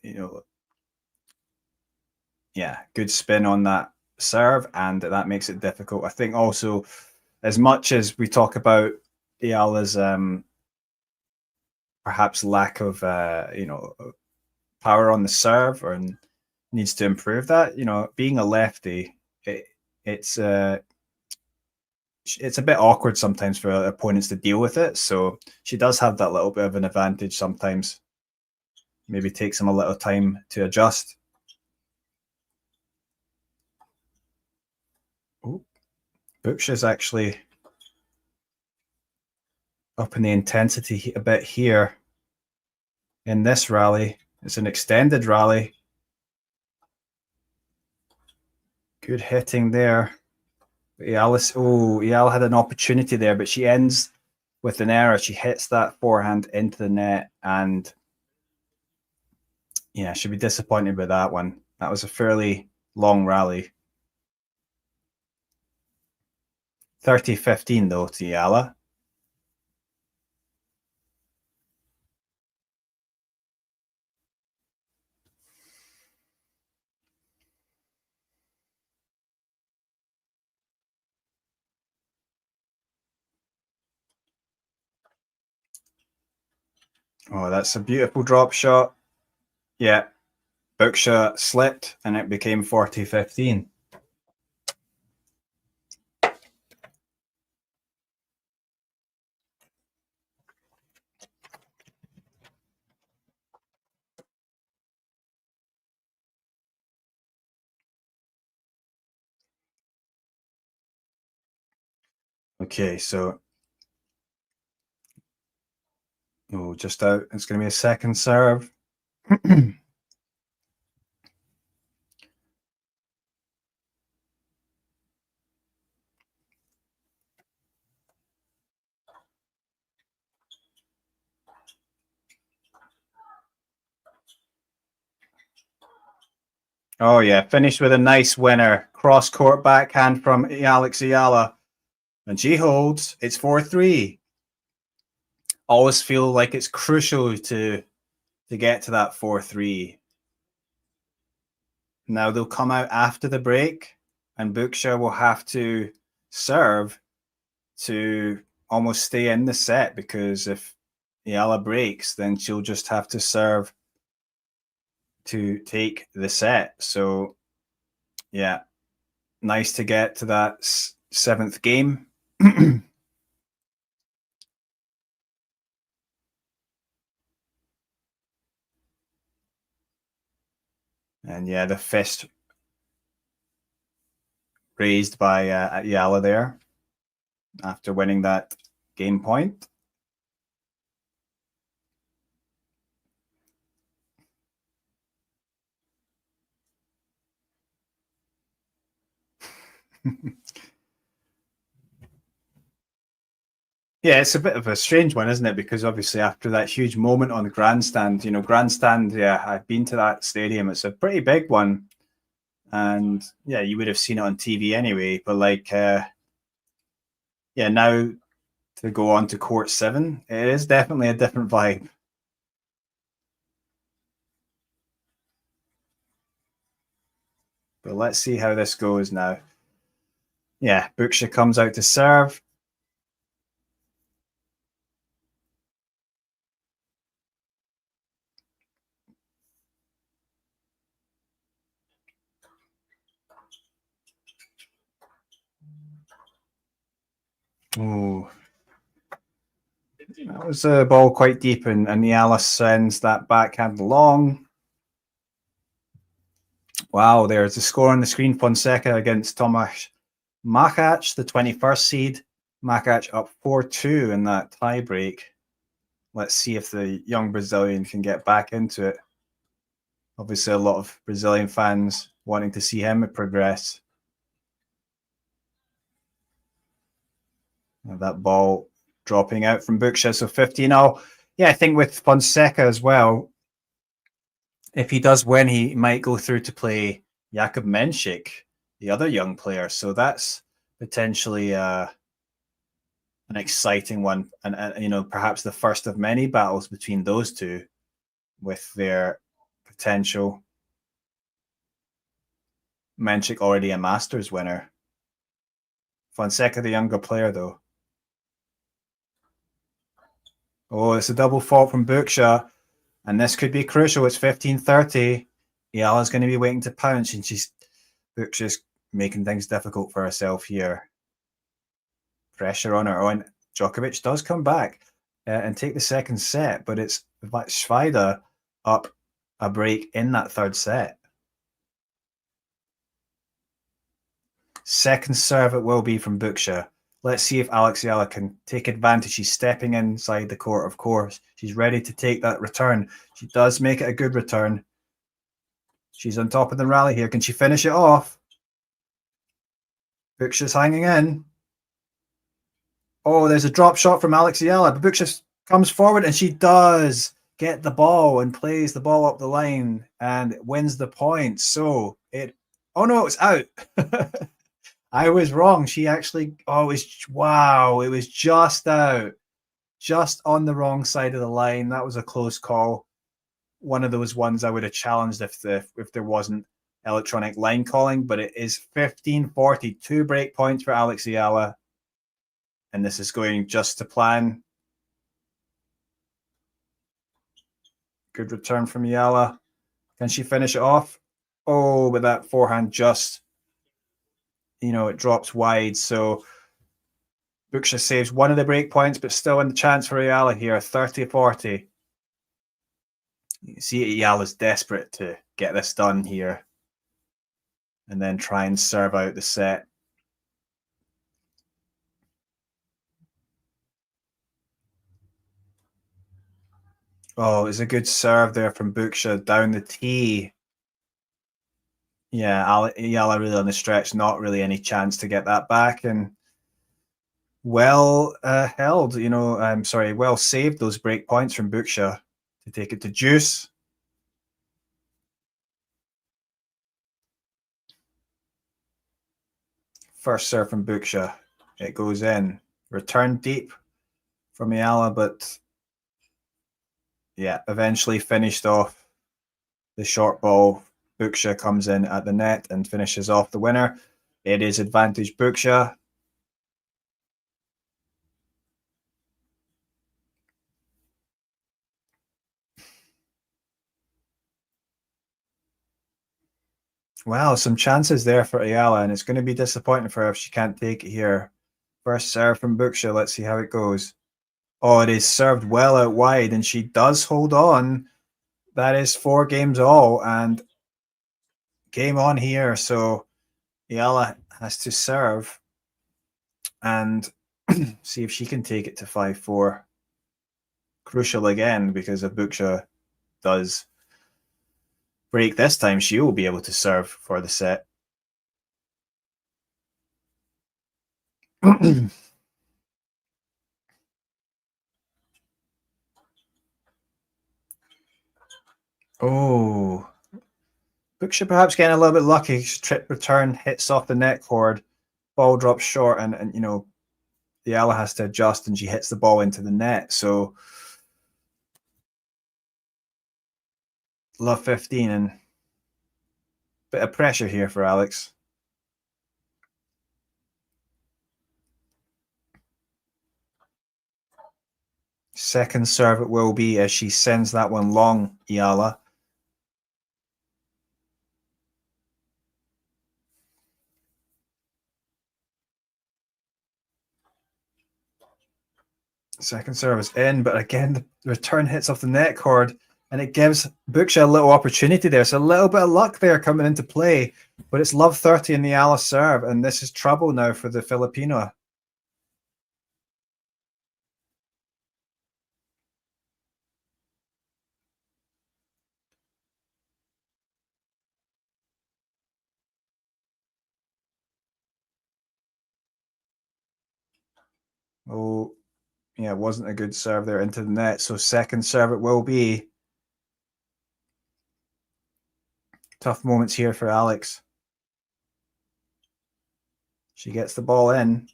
[SPEAKER 15] good spin on that serve, and that makes it difficult. I think also, as much as we talk about Eala's perhaps lack of power on the serve, or needs to improve that, being a lefty, it's a bit awkward sometimes for opponents to deal with it. So she does have that little bit of an advantage sometimes. Maybe takes them a little time to adjust. Bucsa's actually up in the intensity a bit here in this rally. It's an extended rally. Good hitting there. Eala had an opportunity there, but she ends with an error. She hits that forehand into the net, and yeah, she'll be disappointed with that one. That was a fairly long rally. 30-15 though to Eala. Oh, that's a beautiful drop shot. Yeah, Bucsa slipped, and it became 40-15. Okay, so Oh, just out. It's going to be a second serve. Oh yeah, finished with a nice winner. Cross court backhand from Eala. And she holds. It's 4-3. Always feel like it's crucial to get to that 4-3. Now they'll come out after the break, and Bucsa will have to serve to almost stay in the set, because if Eala breaks, then she'll just have to serve to take the set. So yeah, nice to get to that seventh game. And yeah, the fist raised by Eala there after winning that game point. Yeah, it's a bit of a strange one, isn't it? Because obviously after that huge moment on the grandstand, grandstand, yeah, I've been to that stadium. It's a pretty big one. And yeah, you would have seen it on TV anyway. But yeah, now to go on to court 7, it is definitely a different vibe. But let's see how this goes now. Yeah, Bucsa comes out to serve. Oh, that was a ball quite deep, and Eala sends that backhand long. Wow, there's the score on the screen. Fonseca against Tomasz Makac, the 21st seed. Makac up 4-2 in that tie break. Let's see if the young Brazilian can get back into it. Obviously, a lot of Brazilian fans wanting to see him progress. And that ball dropping out from Bucsa, so 15-0. Yeah, I think with Fonseca as well, if he does win, he might go through to play Jakub Menchik, the other young player. So that's potentially an exciting one, and perhaps the first of many battles between those two, with their potential. Menchik already a Masters winner. Fonseca, the younger player, though. Oh, it's a double fault from Bucsa, and this could be crucial. It's 15-30. Eala's going to be waiting to pounce, and Bucsa's making things difficult for herself here. Pressure on her. Oh, and Djokovic does come back and take the second set, but it's Schweider up a break in that third set. Second serve it will be from Bucsa. Let's see if Eala can take advantage. She's stepping inside the court, of course. She's ready to take that return. She does make it a good return. She's on top of the rally here. Can she finish it off? Bucsa's hanging in. Oh, there's a drop shot from Eala. But Bucsa comes forward, and she does get the ball and plays the ball up the line and wins the point. So oh no, it's out. I was wrong. She actually, it was just out, just on the wrong side of the line. That was a close call. One of those ones I would have challenged if there wasn't electronic line calling, but it is 15-40, 2 break points for Eala. And this is going just to plan. Good return from Eala. Can she finish it off? Oh, but that forehand just, it drops wide. So Bucsa saves one of the break points, but still in the chance for Eala here, 30-40. You can see Eala's desperate to get this done here and then try and serve out the set. Oh, it was a good serve there from Bucsa down the tee. Yeah, Eala really on the stretch, not really any chance to get that back, and well held, you know, I'm sorry, well saved those break points from Bucsa to take it to deuce. First serve from Bucsa, it goes in. Return deep from Eala, but yeah, eventually finished off the short ball. Bucsa comes in at the net and finishes off the winner. It is advantage Bucsa. Wow, some chances there for Eala, and it's going to be disappointing for her if she can't take it here. First serve from Bucsa. Let's see how it goes. Oh, it is served well out wide, and she does hold on. That is 4 games all, and game on here. So Eala has to serve and see if she can take it to 5-4. Crucial again, because if Bucsa does break this time, she will be able to serve for the set. Oh, Bucsa perhaps getting a little bit lucky. Trip return hits off the net cord, ball drops short, and you know, Eala has to adjust, and she hits the ball into the net. So love 15 and bit of pressure here for Alex. Second serve it will be as she sends that one long, Eala. Second serve is in, but again, the return hits off the net cord, and it gives Bucsa a little opportunity there. So a little bit of luck there coming into play, but it's love 30 in the Eala serve, and this is trouble now for the Filipino. Oh, yeah, it wasn't a good serve there into the net. So second serve it will be. Tough moments here for Alex. She gets the ball in.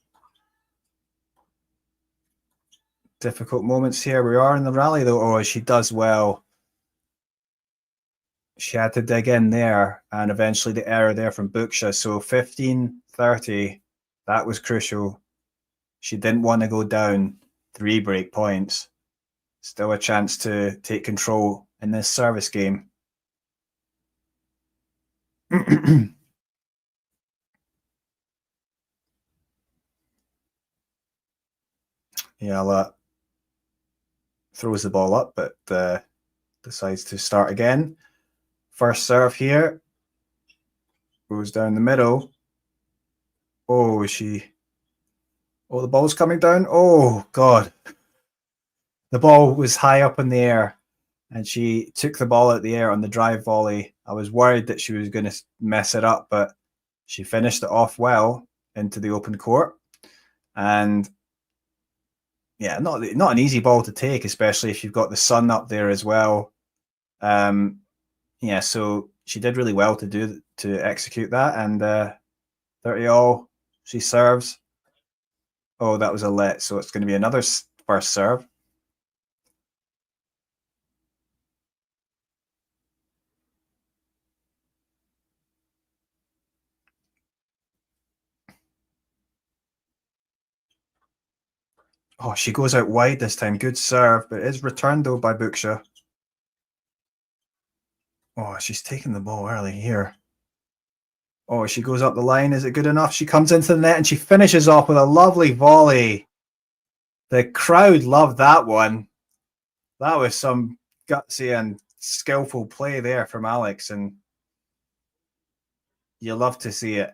[SPEAKER 15] Difficult moments here. We are in the rally though. Oh, she does well. She had to dig in there, and eventually the error there from Bucsa. So 15-30, that was crucial. She didn't want to go down 3 break points. Still a chance to take control in this service game. Eala throws the ball up, but decides to start again. First serve here. Goes down the middle. Oh, the ball's coming down. Oh, God. The ball was high up in the air, and she took the ball out of the air on the drive volley. I was worried that she was going to mess it up, but she finished it off well into the open court. And yeah, not an easy ball to take, especially if you've got the sun up there as well. Yeah, so she did really well to execute that, and 30 all. She serves. Oh, that was a let, so it's going to be another first serve. Oh, she goes out wide this time. Good serve, but it is returned though by Bucsa. Oh, she's taking the ball early here. Oh, she goes up the line. Is it good enough? She comes into the net and she finishes off with a lovely volley. The crowd loved that one. That was some gutsy and skillful play there from Alex, and you love to see it.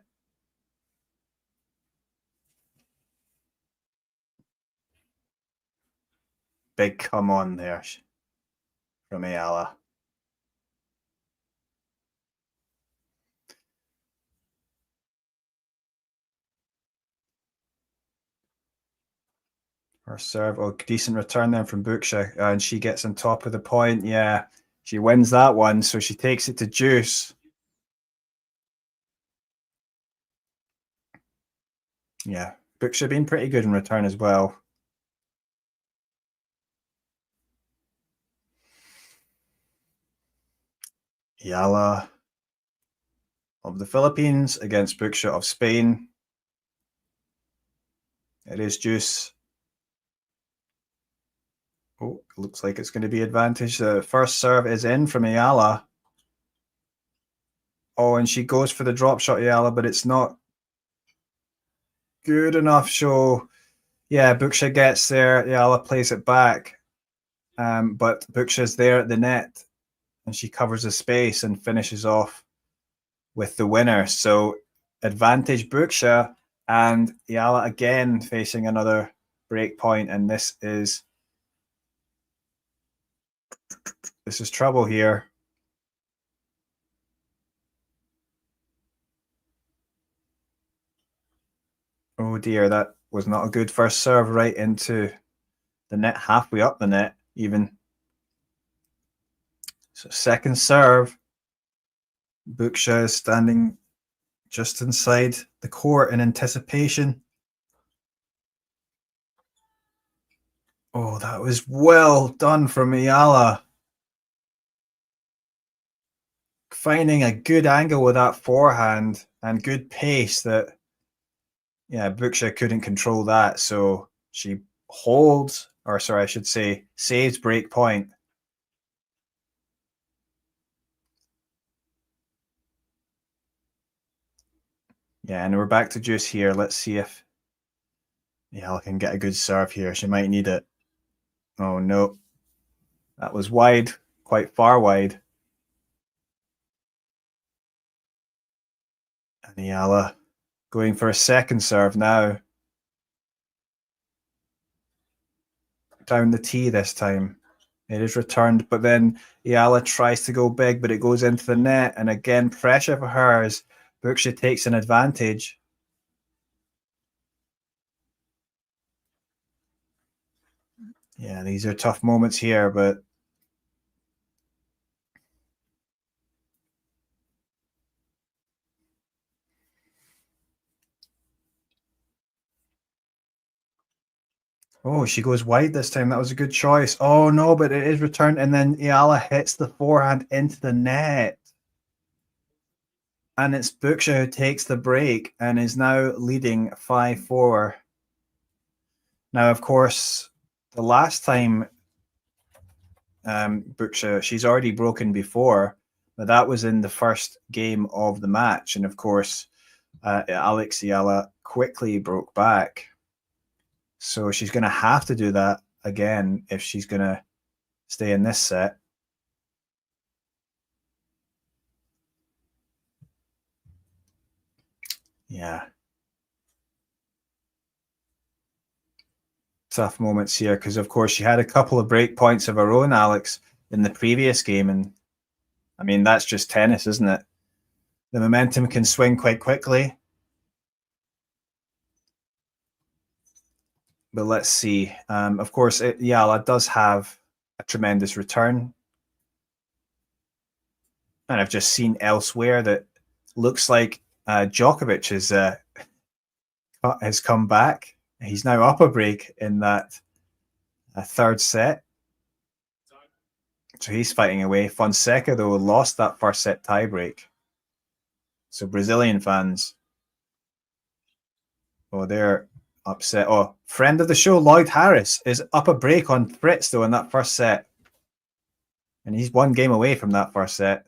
[SPEAKER 15] Big come on there. from Eala. Her serve, oh, decent return then from Bucsa, and she gets on top of the point. Yeah, she wins that one, so she takes it to deuce. Yeah, Bucsa been pretty good in return as well. Eala of the Philippines against Bucsa of Spain. It is deuce. Oh, looks like it's going to be advantage. The first serve is in from Eala. Oh, and she goes for the drop shot, Eala, but it's not good enough. So, yeah, Bucsa gets there. Eala plays it back. But Bucsa's there at the net, and she covers the space and finishes off with the winner. So, advantage Bucsa, and Eala again facing another break point, and this is trouble here. Oh dear, that was not a good first serve, right into the net, halfway up the net even. So second serve, Bucsa is standing just inside the court in anticipation. Oh, that was well done from Eala. Finding a good angle with that forehand and good pace that, yeah, Bucsa couldn't control that. So she holds, or sorry, I should say, saves break point. Yeah, and we're back to deuce here. Let's see if Eala can get a good serve here. She might need it. Oh, no. That was wide, quite far wide. And Eala going for a second serve now. Down the tee this time. It is returned, but then Eala tries to go big, but it goes into the net. And again, pressure for her as Bucsa takes an advantage. Yeah, these are tough moments here, but oh, she goes wide this time. That was a good choice. Oh, no, but it is returned. And then Eala hits the forehand into the net. And it's Bucsa who takes the break and is now leading 5-4. Now, of course, the last time Bucsa, she's already broken before, but that was in the first game of the match. And of course, Alex Eala quickly broke back. So she's going to have to do that again if she's going to stay in this set. Yeah. Tough moments here because, of course, she had a couple of break points of her own, Alex, in the previous game. And I mean, that's just tennis, isn't it? The momentum can swing quite quickly. But let's see. Of course, Eala does have a tremendous return. And I've just seen elsewhere that looks like Djokovic has come back. He's now up a break in that third set. So he's fighting away. Fonseca, though, lost that first set tiebreak. So Brazilian fans, oh, they're upset. Oh, friend of the show, Lloyd Harris, is up a break on Fritz, though, in that first set. And he's one game away from that first set.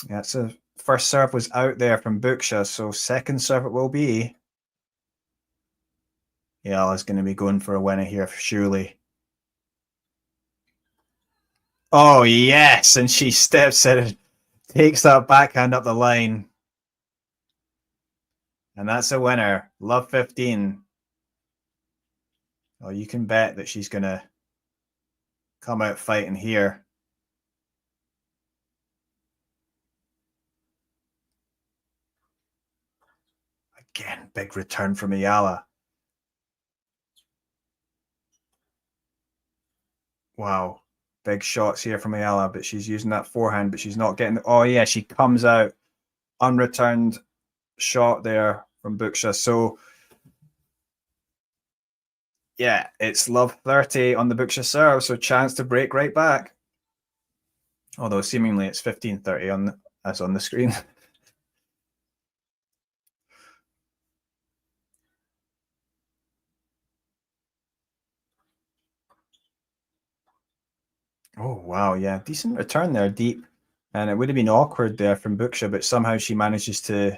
[SPEAKER 15] Yeah, so first serve was out there from Bucsa, so second serve it will be. Eala's going to be going for a winner here, surely. Oh, yes. And she steps in and takes that backhand up the line. And that's a winner. Love 15. Oh, you can bet that she's going to come out fighting here. Again, big return from Eala. Wow. Big shots here from Eala, but she's using that forehand, but she's not getting... Oh, yeah, she comes out. Unreturned shot there from Bucsa. So, yeah, it's love 30 on the Bucsa serve, so chance to break right back. Although seemingly it's 15-30 on as on the screen. Oh, wow, yeah. Decent return there, deep. And it would have been awkward there from Bucsa, but somehow she manages to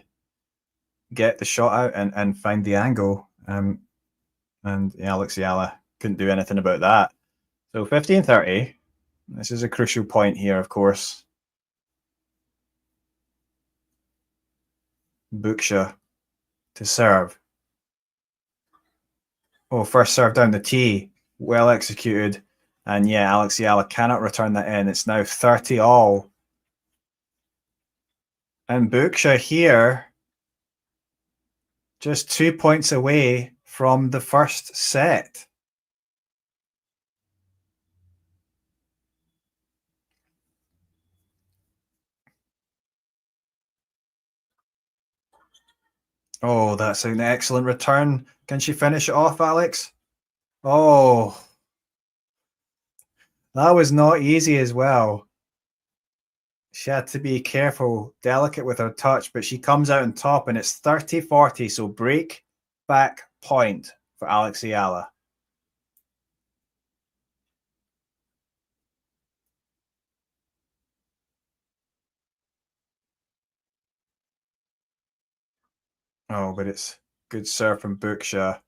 [SPEAKER 15] get the shot out and find the angle. And Alex Eala couldn't do anything about that. So 15-30. This is a crucial point here, of course. Bucsa to serve. Oh, first serve down the tee. Well executed. And yeah, Alex Eala cannot return that in. It's now 30 all. And Bucsa here, just 2 points away from the first set. Oh, that's an excellent return. Can she finish it off, Alex? Oh, that was not easy as well. She had to be careful, delicate with her touch, but she comes out on top and it's 30-40. So break back point for Alex Eala. Oh, but it's good serve from Bucsa.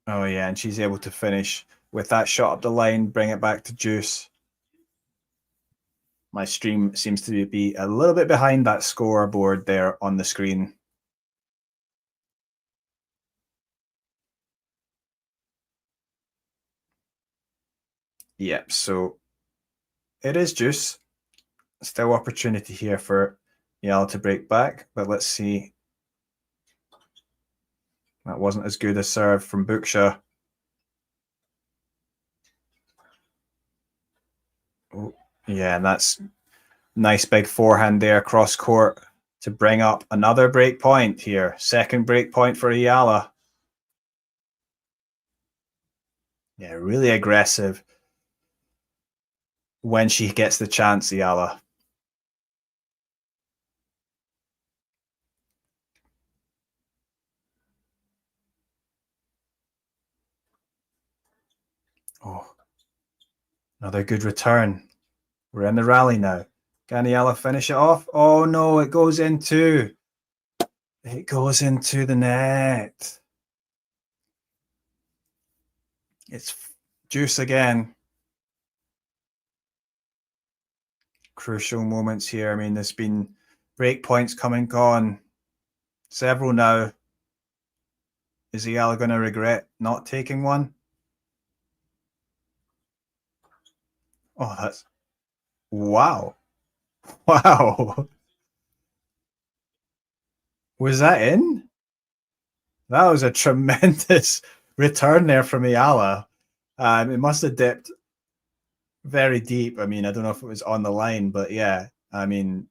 [SPEAKER 15] Oh, yeah, and she's able to finish with that shot up the line, bring it back to deuce. My stream seems to be a little bit behind that scoreboard there on the screen. Yep, so it is deuce. Still opportunity here for Eala to break back, but let's see. That wasn't as good a serve from Bucsa. Oh, yeah, and that's nice big forehand there cross court to bring up another break point here. Second break point for Eala. Yeah, really aggressive when she gets the chance, Eala. Oh, another good return. We're in the rally now. Can Eala finish it off? Oh no, it goes into the net. It's deuce again. Crucial moments here. I mean, there's been break points come and gone. Several now. Is Eala going to regret not taking one? Oh, that's... Wow. Wow. Was that in? That was a tremendous return there from Eala. It must have dipped very deep. I mean, I don't know if it was on the line, but yeah, I mean,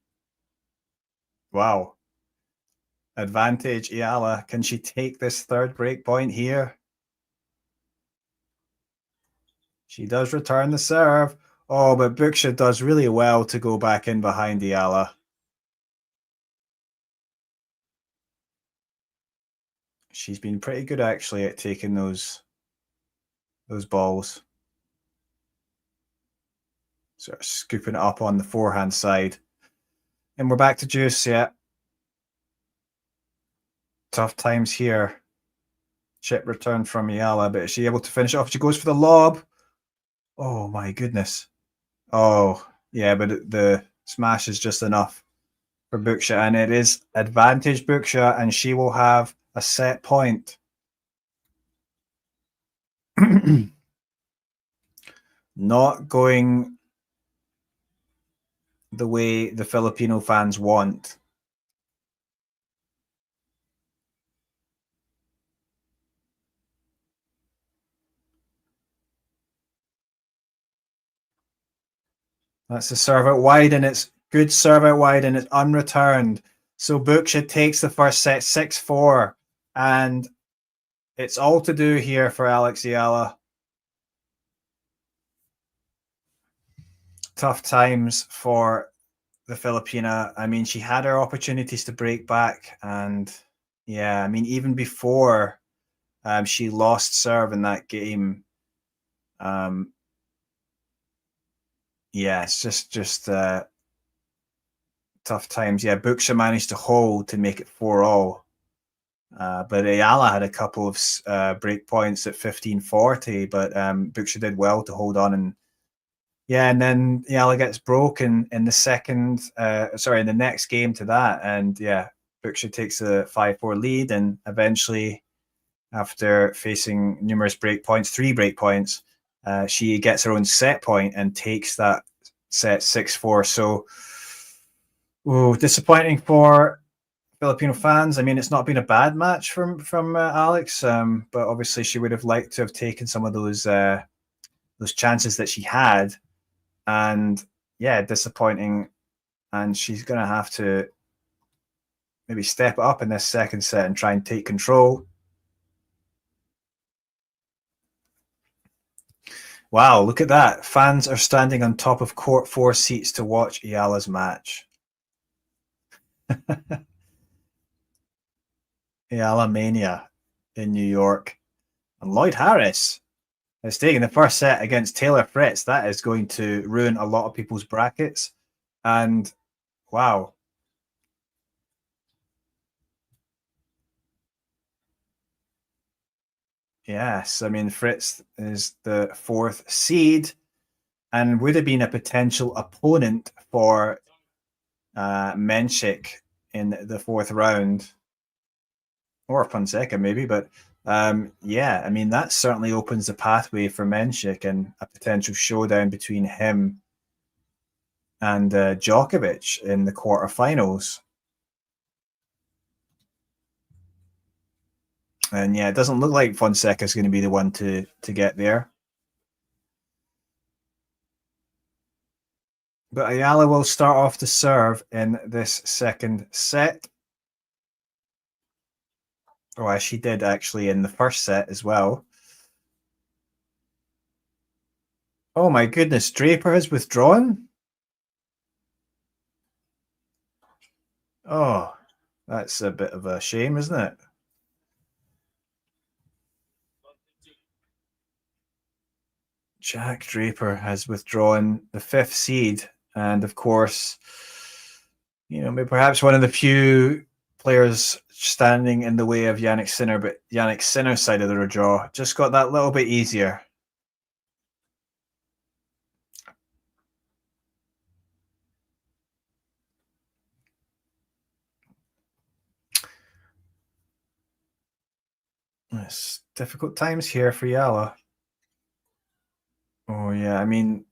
[SPEAKER 15] wow. Advantage, Eala. Can she take this third break point here? She does return the serve. Oh, but Bucsa does really well to go back in behind Eala. She's been pretty good actually at taking those balls. Sort of scooping it up on the forehand side. And we're back to deuce, yeah. Tough times here. chip return from Eala, but is she able to finish it off? She goes for the lob. Oh my goodness. Oh, yeah, but the smash is just enough for Bucsa, and it is advantage Bucsa, and she will have a set point. Not going the way the Filipino fans want. That's the serve out wide, and it's good serve out wide, and it's unreturned. So Bucsa takes the first set 6-4, and it's all to do here for Alex Eala. Tough times for the Filipina. I mean, she had her opportunities to break back, and yeah, I mean, even before she lost serve in that game, yeah, it's just tough times. Yeah, Bucsa managed to hold to make it 4-all. But Eala had a couple of break points at 15-40, but Bucsa did well to hold on. And yeah, and then Eala gets broken in the second, in the next game to that. And yeah, Bucsa takes a 5-4 lead, and eventually, after facing numerous break points, 3 break points, she gets her own set point and takes that set 6-4. So, disappointing for Filipino fans. I mean, it's not been a bad match from Alex, but obviously she would have liked to have taken some of those chances that she had, and yeah, disappointing. And she's going to have to maybe step it up in this second set and try and take control. Wow, look at that. Fans are standing on top of court 4 seats to watch Eala's match. Eala Mania in New York. And Lloyd Harris is taking the first set against Taylor Fritz. That is going to ruin a lot of people's brackets. And wow. Yes, I mean, Fritz is the 4th seed and would have been a potential opponent for Menchik in the 4th round, or Fonseca maybe, but yeah, I mean, that certainly opens the pathway for Menchik and a potential showdown between him and Djokovic in the quarterfinals. And yeah, it doesn't look like Fonseca is going to be the one to get there. But Eala will start off to serve in this second set. Oh, as she did actually in the first set as well. Oh my goodness, Draper has withdrawn? Oh, that's a bit of a shame, isn't it? Jack Draper has withdrawn, the 5th seed, and of course, you know, maybe perhaps one of the few players standing in the way of Jannik Sinner, but Jannik Sinner's side of the draw just got that little bit easier. It's difficult times here for Eala. Oh yeah, I mean,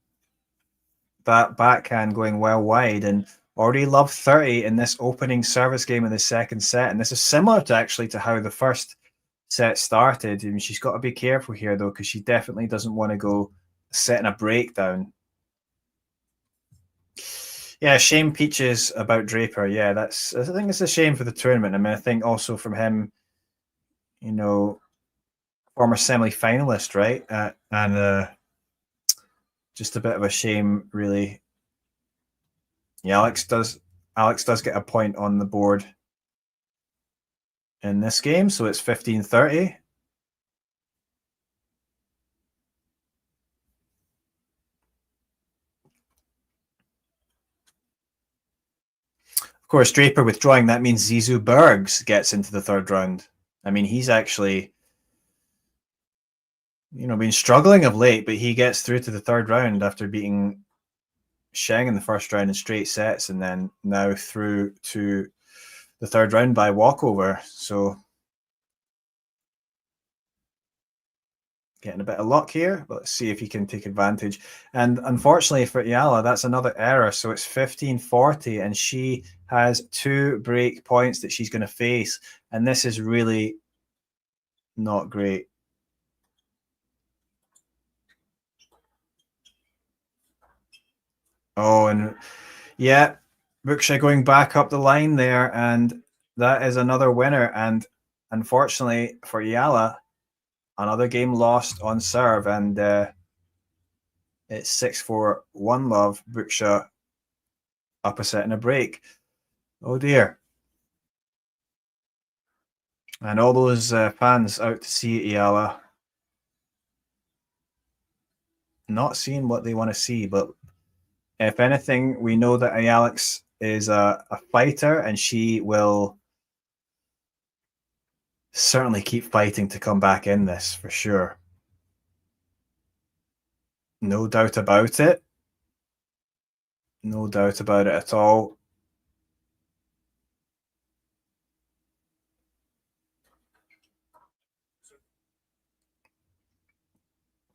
[SPEAKER 15] that backhand going well wide, and already love 30 in this opening service game in the second set. And this is similar to actually to how the first set started. I mean, she's got to be careful here though, because she definitely doesn't want to go setting a breakdown. Yeah, shame Peaches about Draper. Yeah, I think it's a shame for the tournament. I mean, I think also from him, you know, former semi-finalist, right? And just a bit of a shame, really. Yeah, Alex does get a point on the board in this game, so it's 15-30. Of course, Draper withdrawing, that means Zizou Bergs gets into the 3rd round. I mean, he's actually been struggling of late, but he gets through to the third round after beating Sheng in the first round in straight sets, and then now through to the third round by walkover. So getting a bit of luck here, but let's see if he can take advantage. And unfortunately for Eala, that's another error. So it's 15-40, and she has 2 break points that she's going to face. And this is really not great. Oh, and yeah, Bucsa going back up the line there, and that is another winner. And unfortunately for Eala, another game lost on serve, and it's 6-4, 1-love, Bucsa up a set in a break. Oh dear. And all those fans out to see Eala, not seeing what they want to see, but if anything, we know that Alex is a fighter, and she will certainly keep fighting to come back in this for sure. No doubt about it. No doubt about it at all.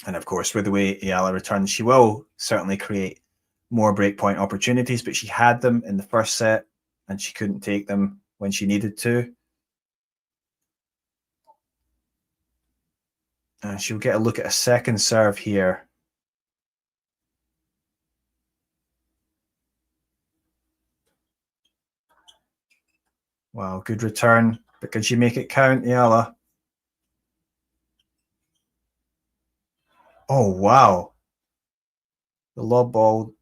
[SPEAKER 15] And of course, with the way Eala returns, she will certainly create more breakpoint opportunities, but she had them in the first set and she couldn't take them when she needed to. And she'll get a look at a second serve here. Wow, good return. But can she make it count, Eala? Oh, wow. The lob ball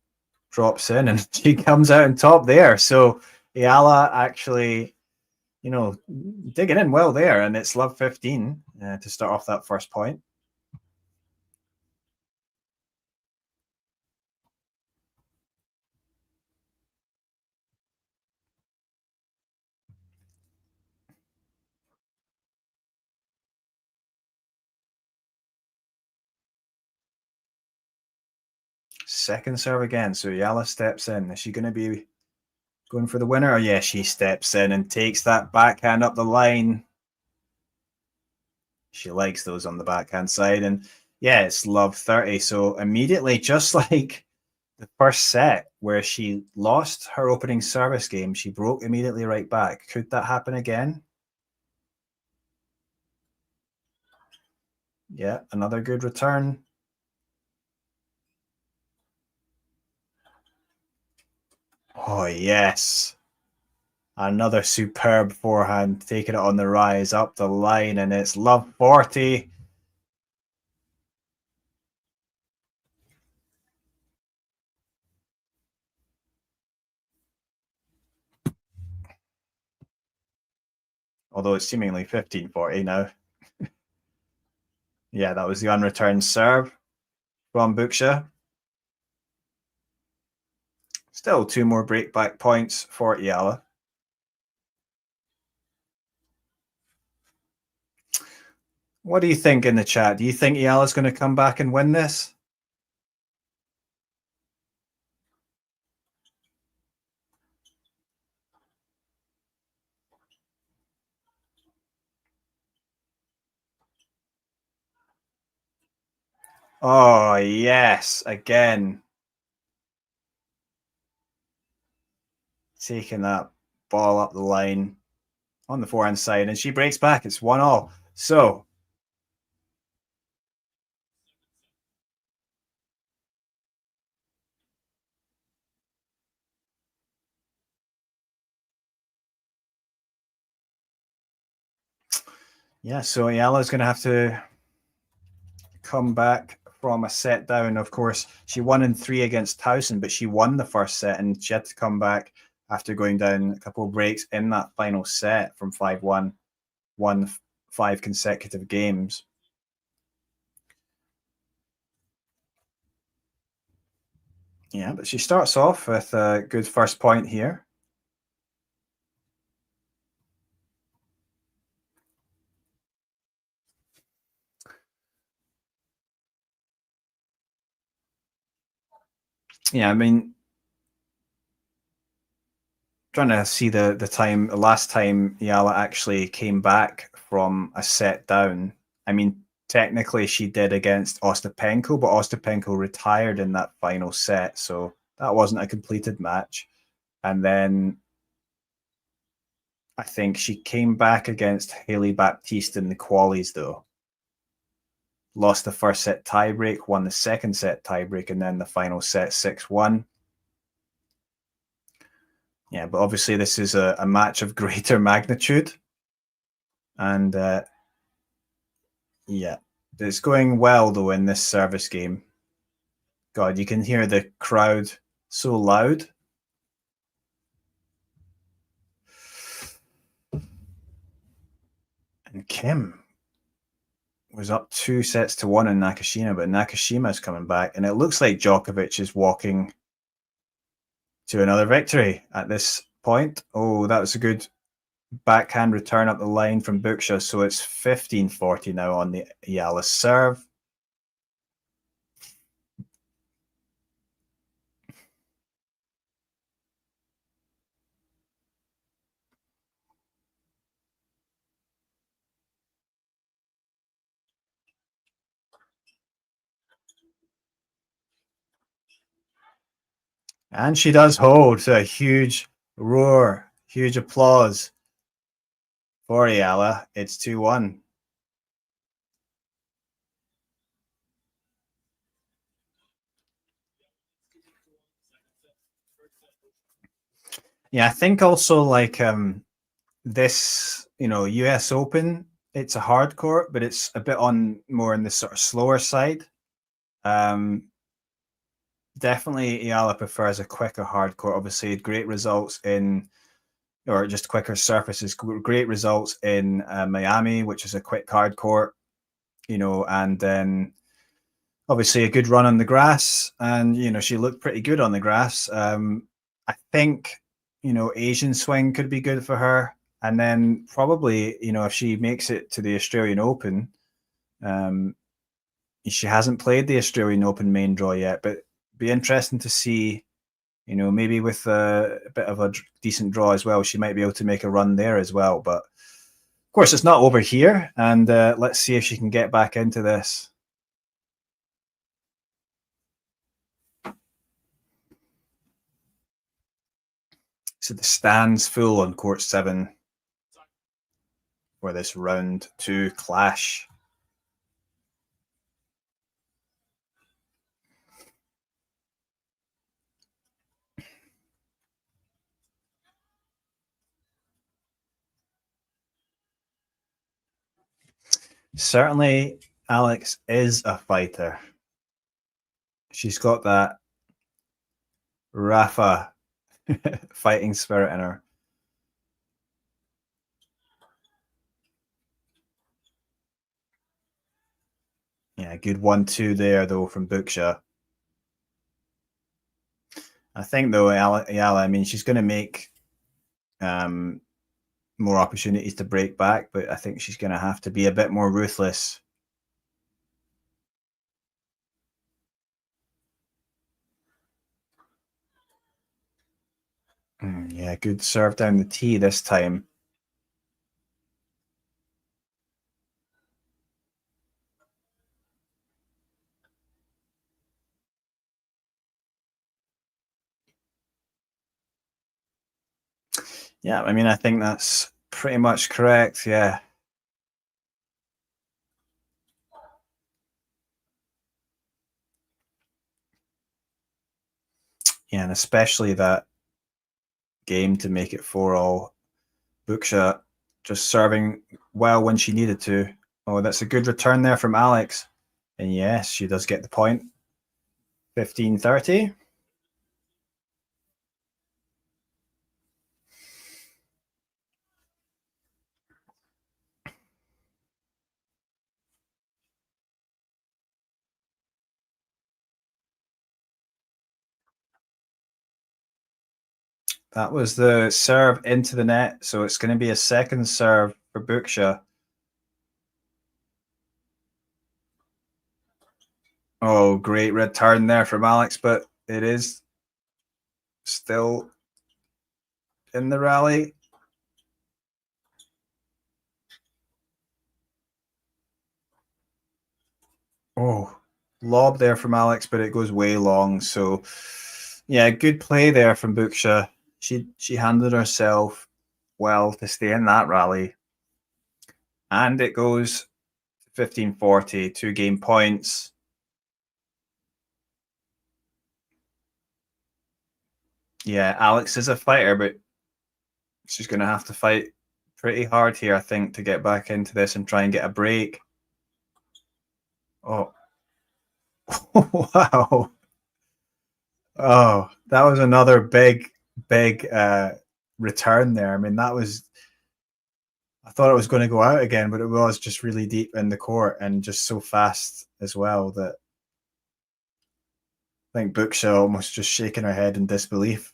[SPEAKER 15] drops in and she comes out on top there. So Eala actually, digging in well there. And it's love 15 to start off that first point. Second serve again. So Eala steps in. Is she going to be going for the winner? Oh, yeah, she steps in and takes that backhand up the line. She likes those on the backhand side. And yeah, it's love 30. So immediately, just like the first set where she lost her opening service game, she broke immediately right back. Could that happen again? Yeah, another good return. Oh, yes. Another superb forehand, taking it on the rise up the line, and it's love 40. Although it's seemingly 15-40 now. Yeah, that was the unreturned serve from Bucsa. Still 2 more breakback points for Eala. What do you think in the chat? Do you think Eala's going to come back and win this? Oh, yes, again. Taking that ball up the line on the forehand side, and she breaks back. It's 1-all. So, yeah, so Eala's going to have to come back from a set down. Of course, she won in 3 against Towson, but she won the first set, and she had to come back after going down a couple of breaks in that final set from 5-1, won 5 consecutive games. Yeah, but she starts off with a good first point here. Yeah, I mean, trying to see the last time Eala actually came back from a set down. I mean, technically she did against Ostapenko, but Ostapenko retired in that final set, so that wasn't a completed match. And then I think she came back against Haley Baptiste in the qualies, though. Lost the first set tiebreak, won the second set tiebreak, and then the final set 6-1. Yeah, but obviously this is a match of greater magnitude. And yeah, it's going well, though, in this service game. God, you can hear the crowd so loud. And Kim was up 2-1 in Nakashima, but Nakashima's coming back, and it looks like Djokovic is walking to another victory at this point. Oh, that was a good backhand return up the line from Bucsa, so it's 15-40 now on the Eala serve. And she does hold, so a huge roar, huge applause for Eala. It's 2-1. Yeah, I think also like this, US Open, it's a hard court, but it's a bit on more in the sort of slower side. Definitely Eala prefers a quicker hard court. Obviously, great results in, or just quicker surfaces, great results in Miami, which is a quick hard court, and then obviously a good run on the grass, and she looked pretty good on the grass. I think Asian swing could be good for her, and then probably if she makes it to the Australian Open, she hasn't played the Australian Open main draw yet, but be interesting to see. Maybe with a bit of a decent draw as well, she might be able to make a run there as well. But of course, it's not over here, and let's see if she can get back into this. So the stands full on court 7 for this round 2 clash. Certainly, Alex is a fighter. She's got that Rafa fighting spirit in her. Yeah, good 1-2 there, though, from Bucsa. I think, though, Eala, I mean, she's going to make more opportunities to break back, but I think she's going to have to be a bit more ruthless. Yeah, good serve down the tee this time. Yeah, I mean, I think that's pretty much correct, yeah. Yeah, and especially that game to make it 4-all. Bucsa just serving well when she needed to. Oh, that's a good return there from Alex. And yes, she does get the point. 15-30. That was the serve into the net, so it's going to be a second serve for Bucsa. Oh, great return there from Alex, but it is still in the rally. Oh, lob there from Alex, but it goes way long. So, yeah, good play there from Bucsa. She handled herself well to stay in that rally. And it goes 15-40, 2 game points. Yeah, Alex is a fighter, but she's going to have to fight pretty hard here, I think, to get back into this and try and get a break. Oh, wow. Oh, that was another big return there. I mean, that was, I thought it was going to go out again, but it was just really deep in the court and just so fast as well that I think Bucsa almost just shaking her head in disbelief.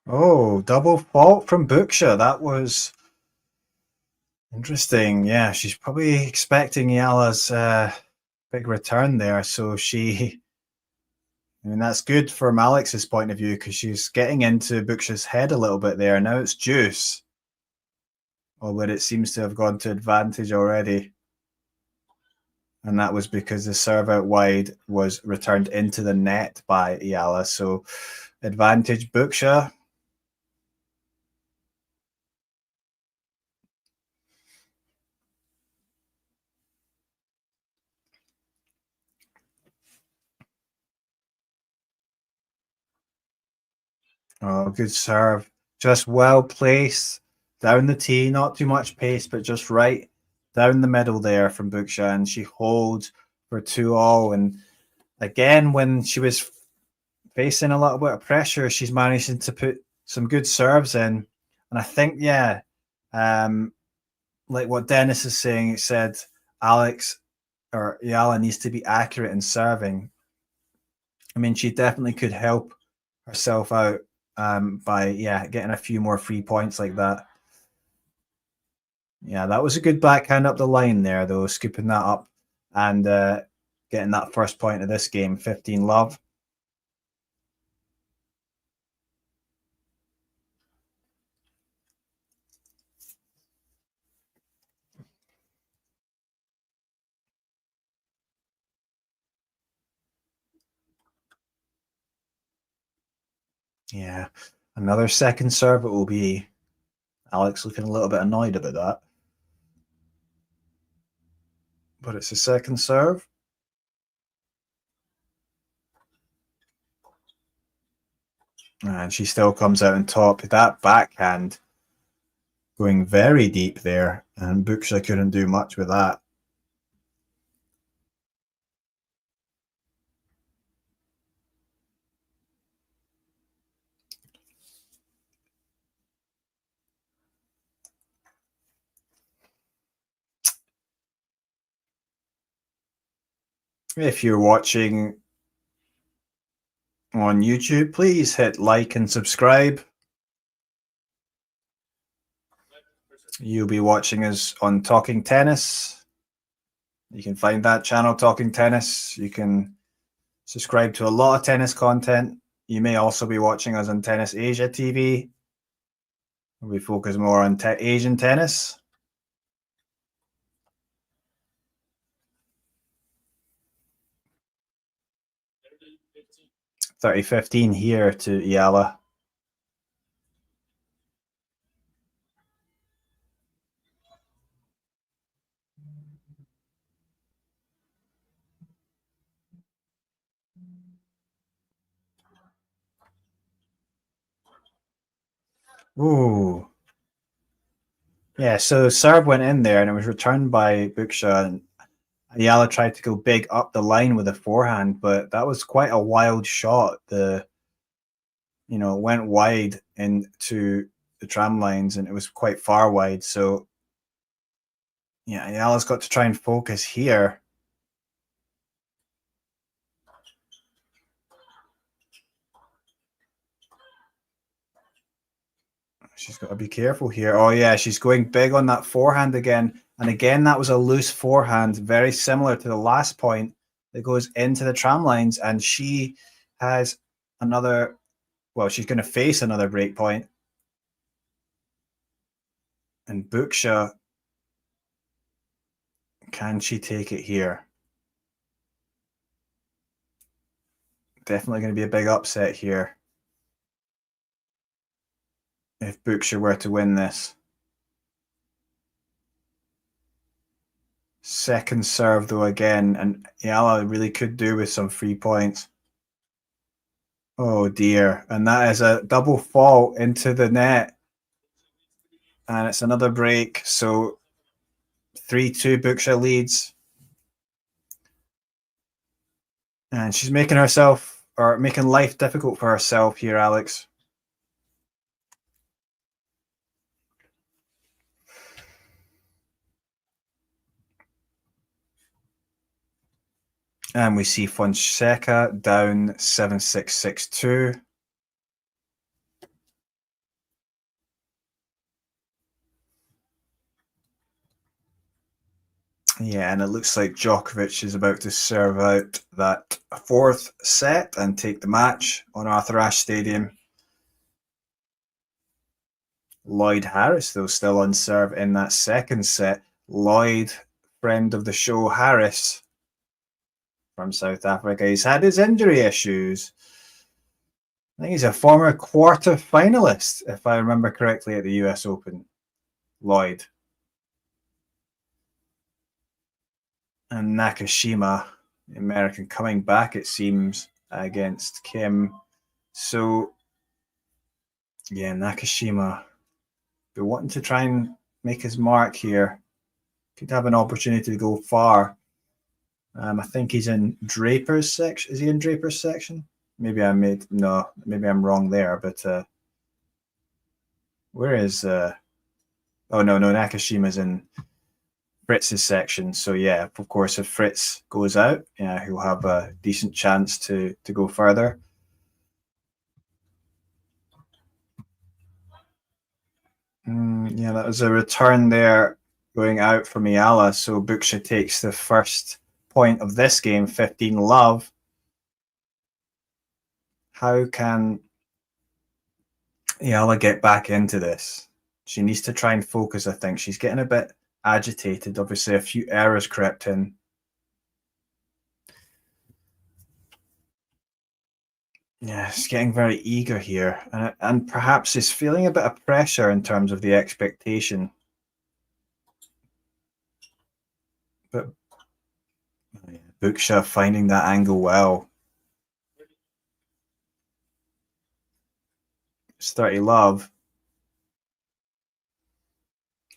[SPEAKER 15] Oh, double fault from Bucsa. That was interesting. Yeah, she's probably expecting Eala's big return there. So I mean, that's good from Alex's point of view because she's getting into Bucsa's head a little bit there. Now it's juice. Although it seems to have gone to advantage already. And that was because the serve out wide was returned into the net by Eala. So advantage Bucsa. Oh, good serve. Just well placed down the tee. Not too much pace, but just right down the middle there from Bucsa. And she holds for 2-all. And again, when she was facing a little bit of pressure, she's managing to put some good serves in. And I think, yeah, like what Dennis is saying, it said Alex or Eala needs to be accurate in serving. I mean, she definitely could help herself out by getting a few more free points like that. Yeah, that was a good backhand up the line there, though, scooping that up and getting that first point of this game, 15-love. Yeah, another second serve. It will be Alex looking a little bit annoyed about that. But it's a second serve. And she still comes out on top. That backhand going very deep there. And Bucsa couldn't do much with that. If you're watching on YouTube, please hit like and subscribe. You'll be watching us on Talking Tennis. You can find that channel, Talking Tennis. You can subscribe to a lot of tennis content. You may also be watching us on TennisAsiaTV. We focus more on Asian tennis. 30-15 here to Eala. Ooh. Yeah, so serve went in there and it was returned by Bucsa. And Eala tried to go big up the line with a forehand, but that was quite a wild shot. Went wide into the tram lines, and it was quite far wide. So, yeah, Eala's got to try and focus here. She's got to be careful here. Oh, yeah, she's going big on that forehand again. And again, that was a loose forehand, very similar to the last point that goes into the tram lines. And she has another, well, she's going to face another break point. And Bucsa, can she take it here? Definitely going to be a big upset here if Bucsa were to win this. Second serve, though, again, and Eala really could do with some free points. Oh, dear. And that is a double fault into the net. And it's another break. So 3-2 Bucsa leads. And she's making life difficult for herself here, Alex. And we see Fonseca down 7-6, 6-2. Yeah, and it looks like Djokovic is about to serve out that fourth set and take the match on Arthur Ashe Stadium. Lloyd Harris, though, still on serve in that second set. Lloyd, friend of the show, Harris, from South Africa. He's had his injury issues. I think he's a former quarter finalist, if I remember correctly, at the US Open. Lloyd. And Nakashima, the American, coming back, it seems, against Kim. So, yeah, Nakashima, be wanting to try and make his mark here. Could have an opportunity to go far. I think he's in Draper's section. Is he in Draper's section? Maybe maybe I'm wrong there, but where is oh no, Nakashima's in Fritz's section. So yeah, of course, if Fritz goes out, yeah, he'll have a decent chance to go further. Yeah, that was a return there going out from Eala. So Bucsa takes the first point of this game, 15-love. How can Eala get back into this? She needs to try and focus, I think. She's getting a bit agitated. Obviously, a few errors crept in. Yeah, she's getting very eager here. And perhaps is feeling a bit of pressure in terms of the expectation. But Bucsa finding that angle well. It's 30-love.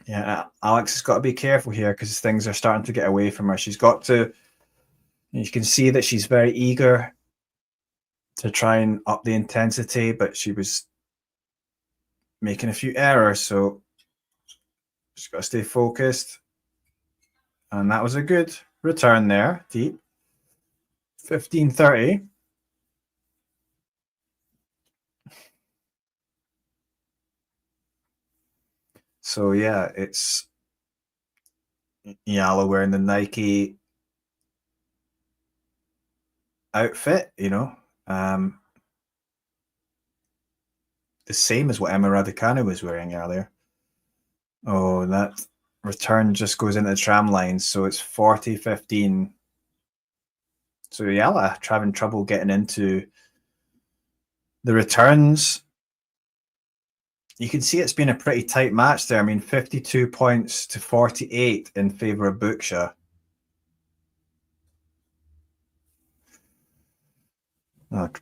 [SPEAKER 15] Yeah, Alex has got to be careful here because things are starting to get away from her. She's got to, you can see that she's very eager to try and up the intensity, but she was making a few errors, so she's got to stay focused. And that was a good return there, deep. 15-30. So yeah, it's Eala wearing the Nike outfit, the same as what Emma Raducanu was wearing earlier. Oh, that return just goes into the tram lines, so it's 40-15. So Eala having trouble getting into the returns. You can see it's been a pretty tight match there. I mean, 52 points to 48 in favor of Bucsa.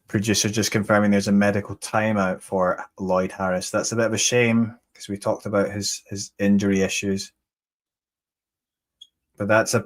[SPEAKER 15] Producer just confirming there's a medical timeout for Lloyd Harris. That's a bit of a shame because we talked about his injury issues. But that's a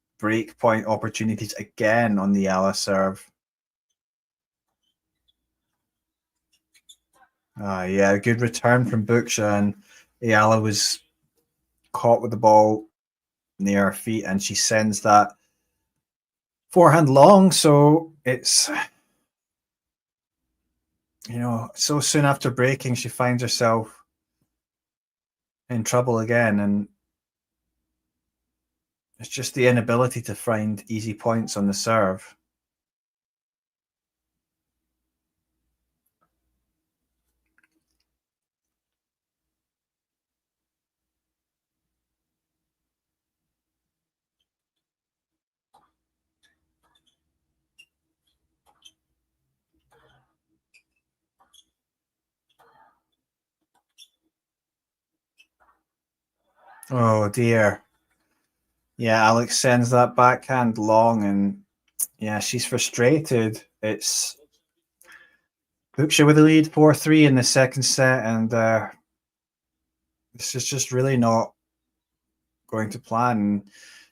[SPEAKER 15] break point opportunities again on the Eala serve. Yeah, good return from Bucsa, and Eala was caught with the ball near her feet, and she sends that forehand long. So it's, you know, so soon after breaking, she finds herself in trouble again, and it's just the inability to find easy points on the serve. Oh dear. Yeah, Alex sends that backhand long, and yeah, she's frustrated. It's Bucsa with the lead 4-3 in the second set, and this is just really not going to plan.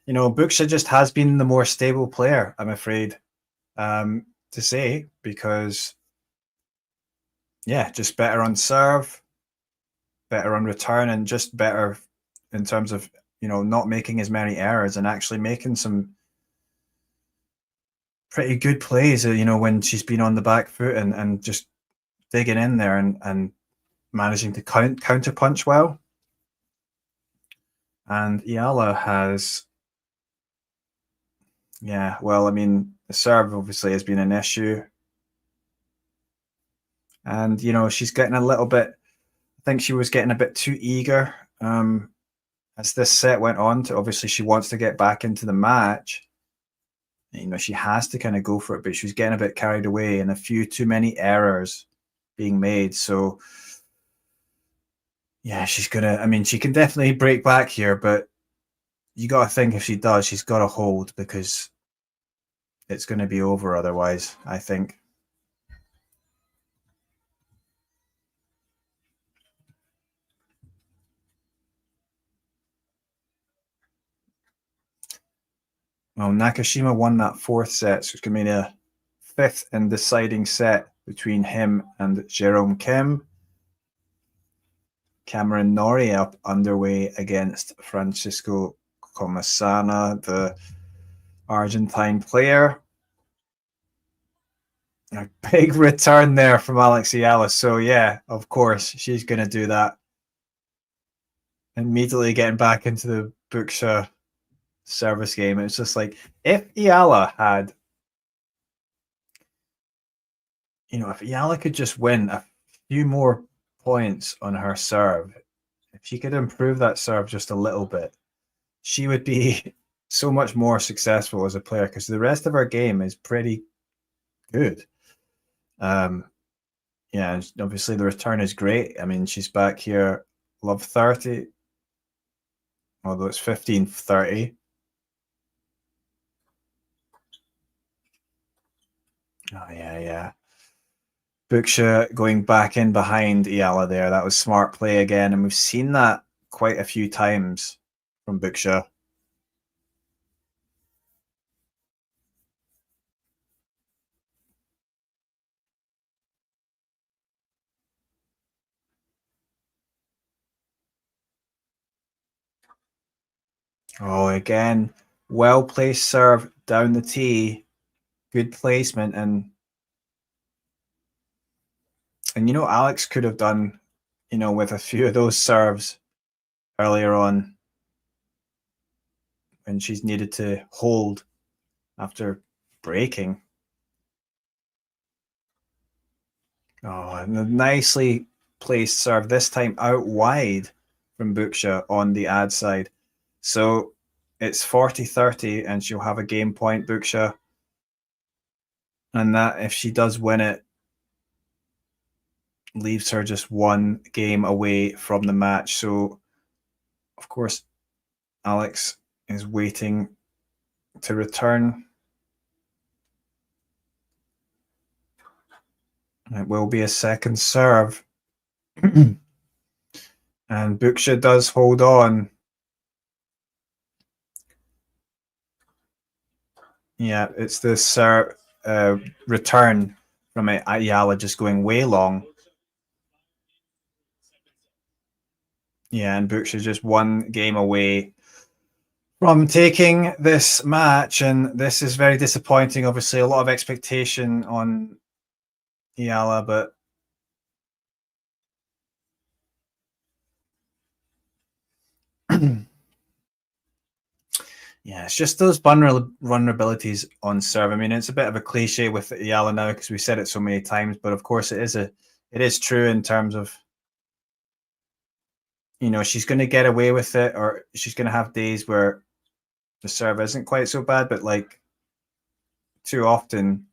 [SPEAKER 15] You know, Bucsa just has been the more stable player, I'm afraid to say, because yeah, just better on serve, better on return, and just better in terms of, you know, not making as many errors and actually making some pretty good plays, you know, when she's been on the back foot and just digging in there and managing to counter punch well. And Eala has, yeah, well, I mean, the serve obviously has been an issue. And, you know, she's getting a little bit, I think she was getting a bit too eager as this set went on. To obviously, she wants to get back into the match. You know, she has to kind of go for it, but she was getting a bit carried away and a few too many errors being made. So, yeah, she's going to, I mean, she can definitely break back here, but you got to think if she does, she's got to hold, because it's going to be over otherwise, I think. Well, Nakashima won that fourth set, so it's going to be a fifth and deciding set between him and Jerome Kim. Cameron Norrie up underway against Francisco Comasana, the Argentine player. A big return there from Alex Eala. So yeah, of course, she's going to do that. Immediately getting back into the Bucsa service game. It's just like, if Eala had, you know, if Eala could just win a few more points on her serve, if she could improve that serve just a little bit, she would be so much more successful as a player, because the rest of her game is pretty good. Yeah, and obviously the return is great. I mean, she's back here, love 30, although it's 15-30. Oh, yeah. Bucsa going back in behind Eala there. That was smart play again, and we've seen that quite a few times from Bucsa. Oh, again, well-placed serve down the tee. Good placement, and you know, Alex could have done, you know, with a few of those serves earlier on when she's needed to hold after breaking. Oh, and a nicely placed serve, this time out wide from Bucsa on the ad side. So it's 40-30, and she'll have a game point, Bucsa. And that, if she does win it, leaves her just one game away from the match. So, of course, Alex is waiting to return. It will be a second serve. And Bucsa does hold on. Yeah, it's the return from Eala just going way long. Yeah, and Bucsa just one game away from taking this match, and this is very disappointing. Obviously, a lot of expectation on Eala, but yeah, it's just those vulnerabilities on serve. I mean, it's a bit of a cliche with Eala now because we've said it so many times, but of course it is true in terms of, you know, she's going to get away with it, or she's going to have days where the serve isn't quite so bad, but like too often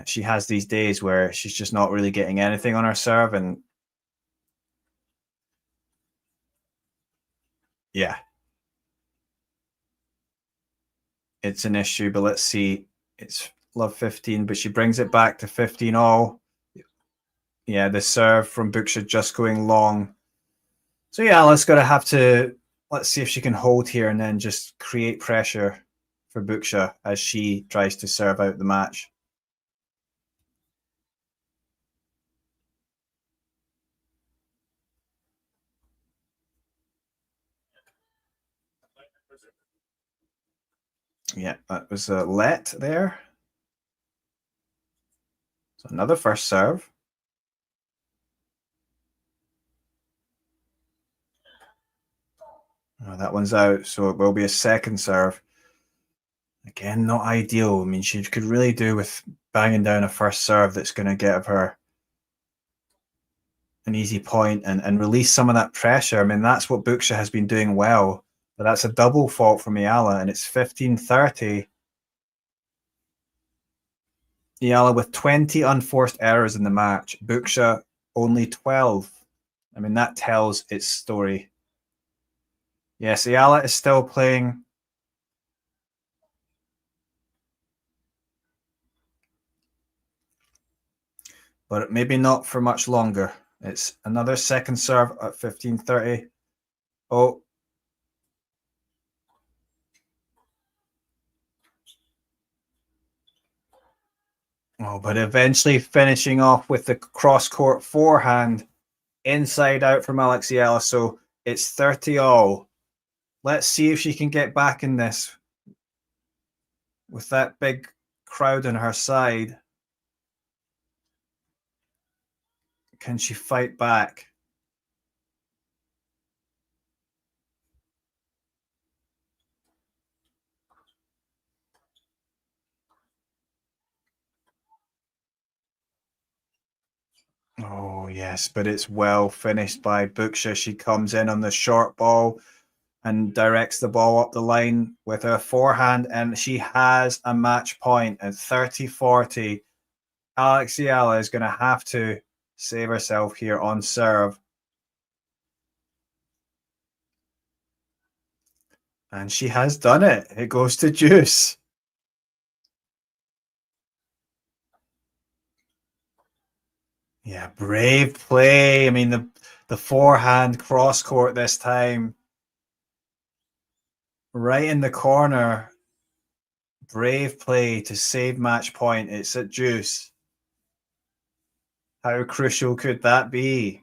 [SPEAKER 15] she has these days where she's just not really getting anything on her serve, and yeah, it's an issue. But let's see, it's love 15, but she brings it back to 15 all. Yeah, the serve from Bucsa just going long. So yeah, let's see if she can hold here and then just create pressure for Bucsa as she tries to serve out the match. Yeah, that was a let there. So another first serve. Oh, that one's out, so it will be a second serve. Again, not ideal. I mean, she could really do with banging down a first serve that's going to give her an easy point and release some of that pressure. I mean, that's what Bucsa has been doing well, but that's a double fault from Eala, and it's 15-30. Eala with 20 unforced errors in the match. Bucsa only 12. I mean, that tells its story. Yes, Eala is still playing. But maybe not for much longer. It's another second serve at 15-30. Oh. Oh, but eventually finishing off with the cross-court forehand inside out from Eala. So it's 30 all. Let's see if she can get back in this with that big crowd on her side. Can she fight back? Oh, yes, but it's well finished by Bucsa. She comes in on the short ball and directs the ball up the line with her forehand, and she has a match point at 30-40. Eala is going to have to save herself here on serve. And she has done it. It goes to deuce. Yeah, brave play. I mean, the forehand cross court this time. Right in the corner. Brave play to save match point. It's at deuce. How crucial could that be?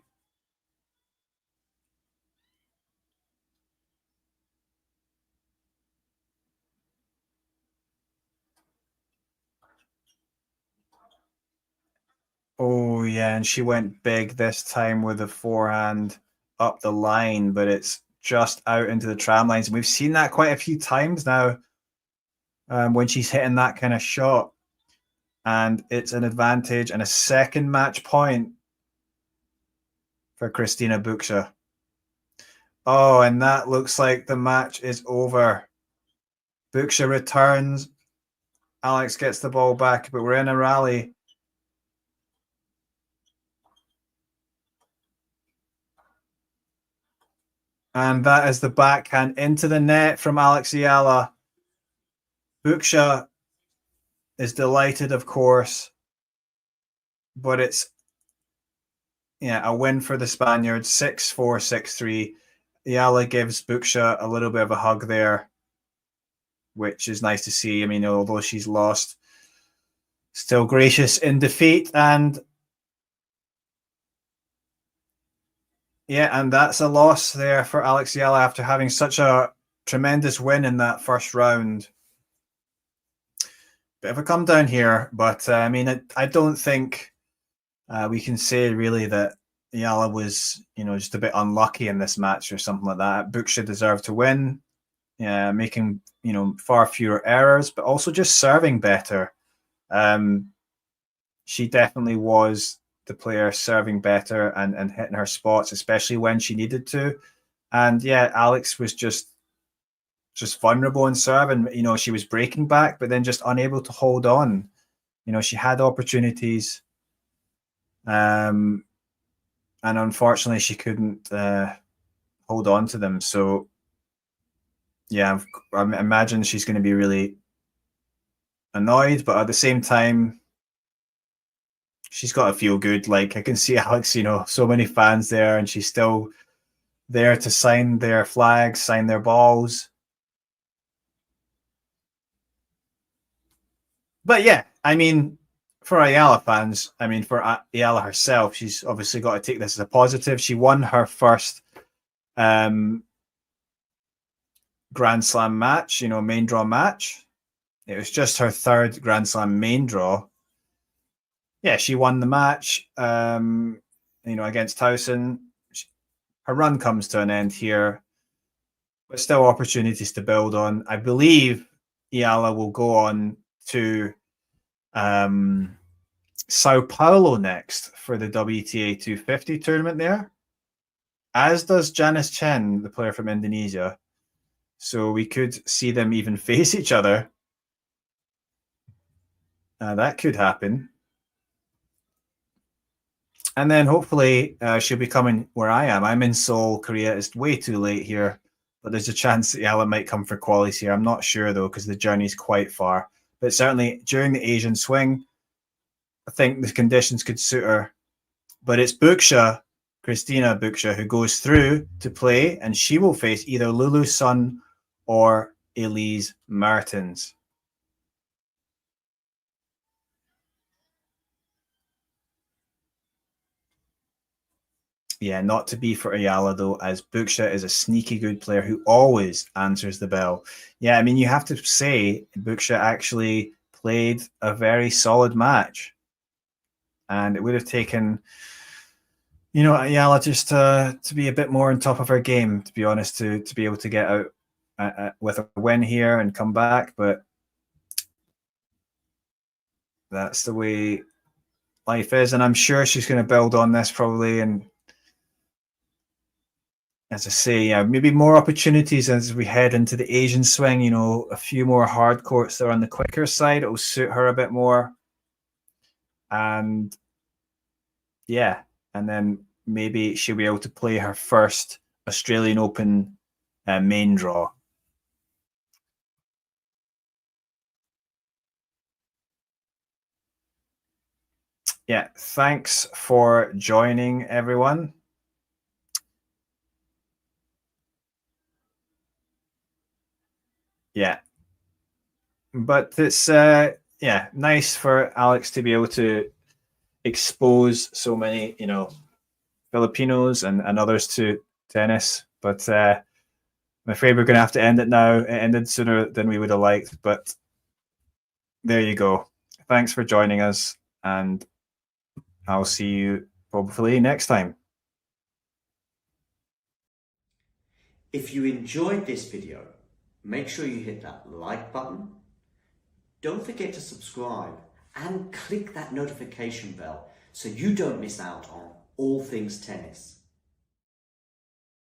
[SPEAKER 15] Oh, yeah, and she went big this time with the forehand up the line, but it's just out into the tram lines. And we've seen that quite a few times now when she's hitting that kind of shot. And it's an advantage and a second match point for Cristina Bucsa. Oh, and that looks like the match is over. Bucsa returns. Alex gets the ball back, but we're in a rally. And that is the backhand into the net from Eala. Bucsa is delighted, of course, but it's a win for the Spaniards, 6-4, 6-3. Eala gives Bucsa a little bit of a hug there. which is nice to see. I mean, although she's lost, still gracious in defeat. And yeah, and that's a loss there for Alex Eala after having such a tremendous win in that first round. Bit of a come down here, but I mean, I don't think we can say really that Eala was, just a bit unlucky in this match or something like that. Bucsa deserved to win, making, far fewer errors, but also just serving better. She definitely was the player serving better and hitting her spots, especially when she needed to. And yeah, Alex was just vulnerable in serve, and she was breaking back, but then just unable to hold on. She had opportunities, and unfortunately she couldn't hold on to them. So yeah, I imagine she's going to be really annoyed, but at the same time, she's got to feel good. Like, I can see Alex, so many fans there, and she's still there to sign their flags, sign their balls. But yeah, I mean, for Eala fans, for Eala herself, she's obviously got to take this as a positive. She won her first Grand Slam match, main draw match. It was just her third Grand Slam main draw. Yeah, she won the match, against Towson. Her run comes to an end here, but still opportunities to build on. I believe Eala will go on to Sao Paulo next for the WTA 250 tournament there, as does Janice Chen, the player from Indonesia. So we could see them even face each other. That could happen. And then hopefully she'll be coming where I am. I'm in Seoul, Korea. It's way too late here, but there's a chance that Eala might come for qualies here. I'm not sure, though, because the journey's quite far. But certainly during the Asian swing, I think the conditions could suit her. But it's Bucsa, Cristina Bucsa, who goes through to play, and she will face either Lulu Sun or Elise Mertens. Yeah, not to be for Eala, though, as Bucsa is a sneaky good player who always answers the bell. Yeah, I mean, you have to say Bucsa actually played a very solid match. And it would have taken, Eala just to be a bit more on top of her game, to be honest, to be able to get out with a win here and come back. But that's the way life is. And I'm sure she's going to build on this probably, and as I say, yeah, maybe more opportunities as we head into the Asian swing. A few more hard courts that are on the quicker side. It will suit her a bit more. And yeah, and then maybe she'll be able to play her first Australian Open main draw. Yeah, thanks for joining, everyone. Yeah, but it's nice for Alex to be able to expose so many Filipinos and others to tennis. But I'm afraid we're going to have to end it now. It ended sooner than we would have liked, but there you go. Thanks for joining us, and I'll see you hopefully next time.
[SPEAKER 7] If you enjoyed this video, make sure you hit that like button. Don't forget to subscribe and click that notification bell so you don't miss out on all things tennis.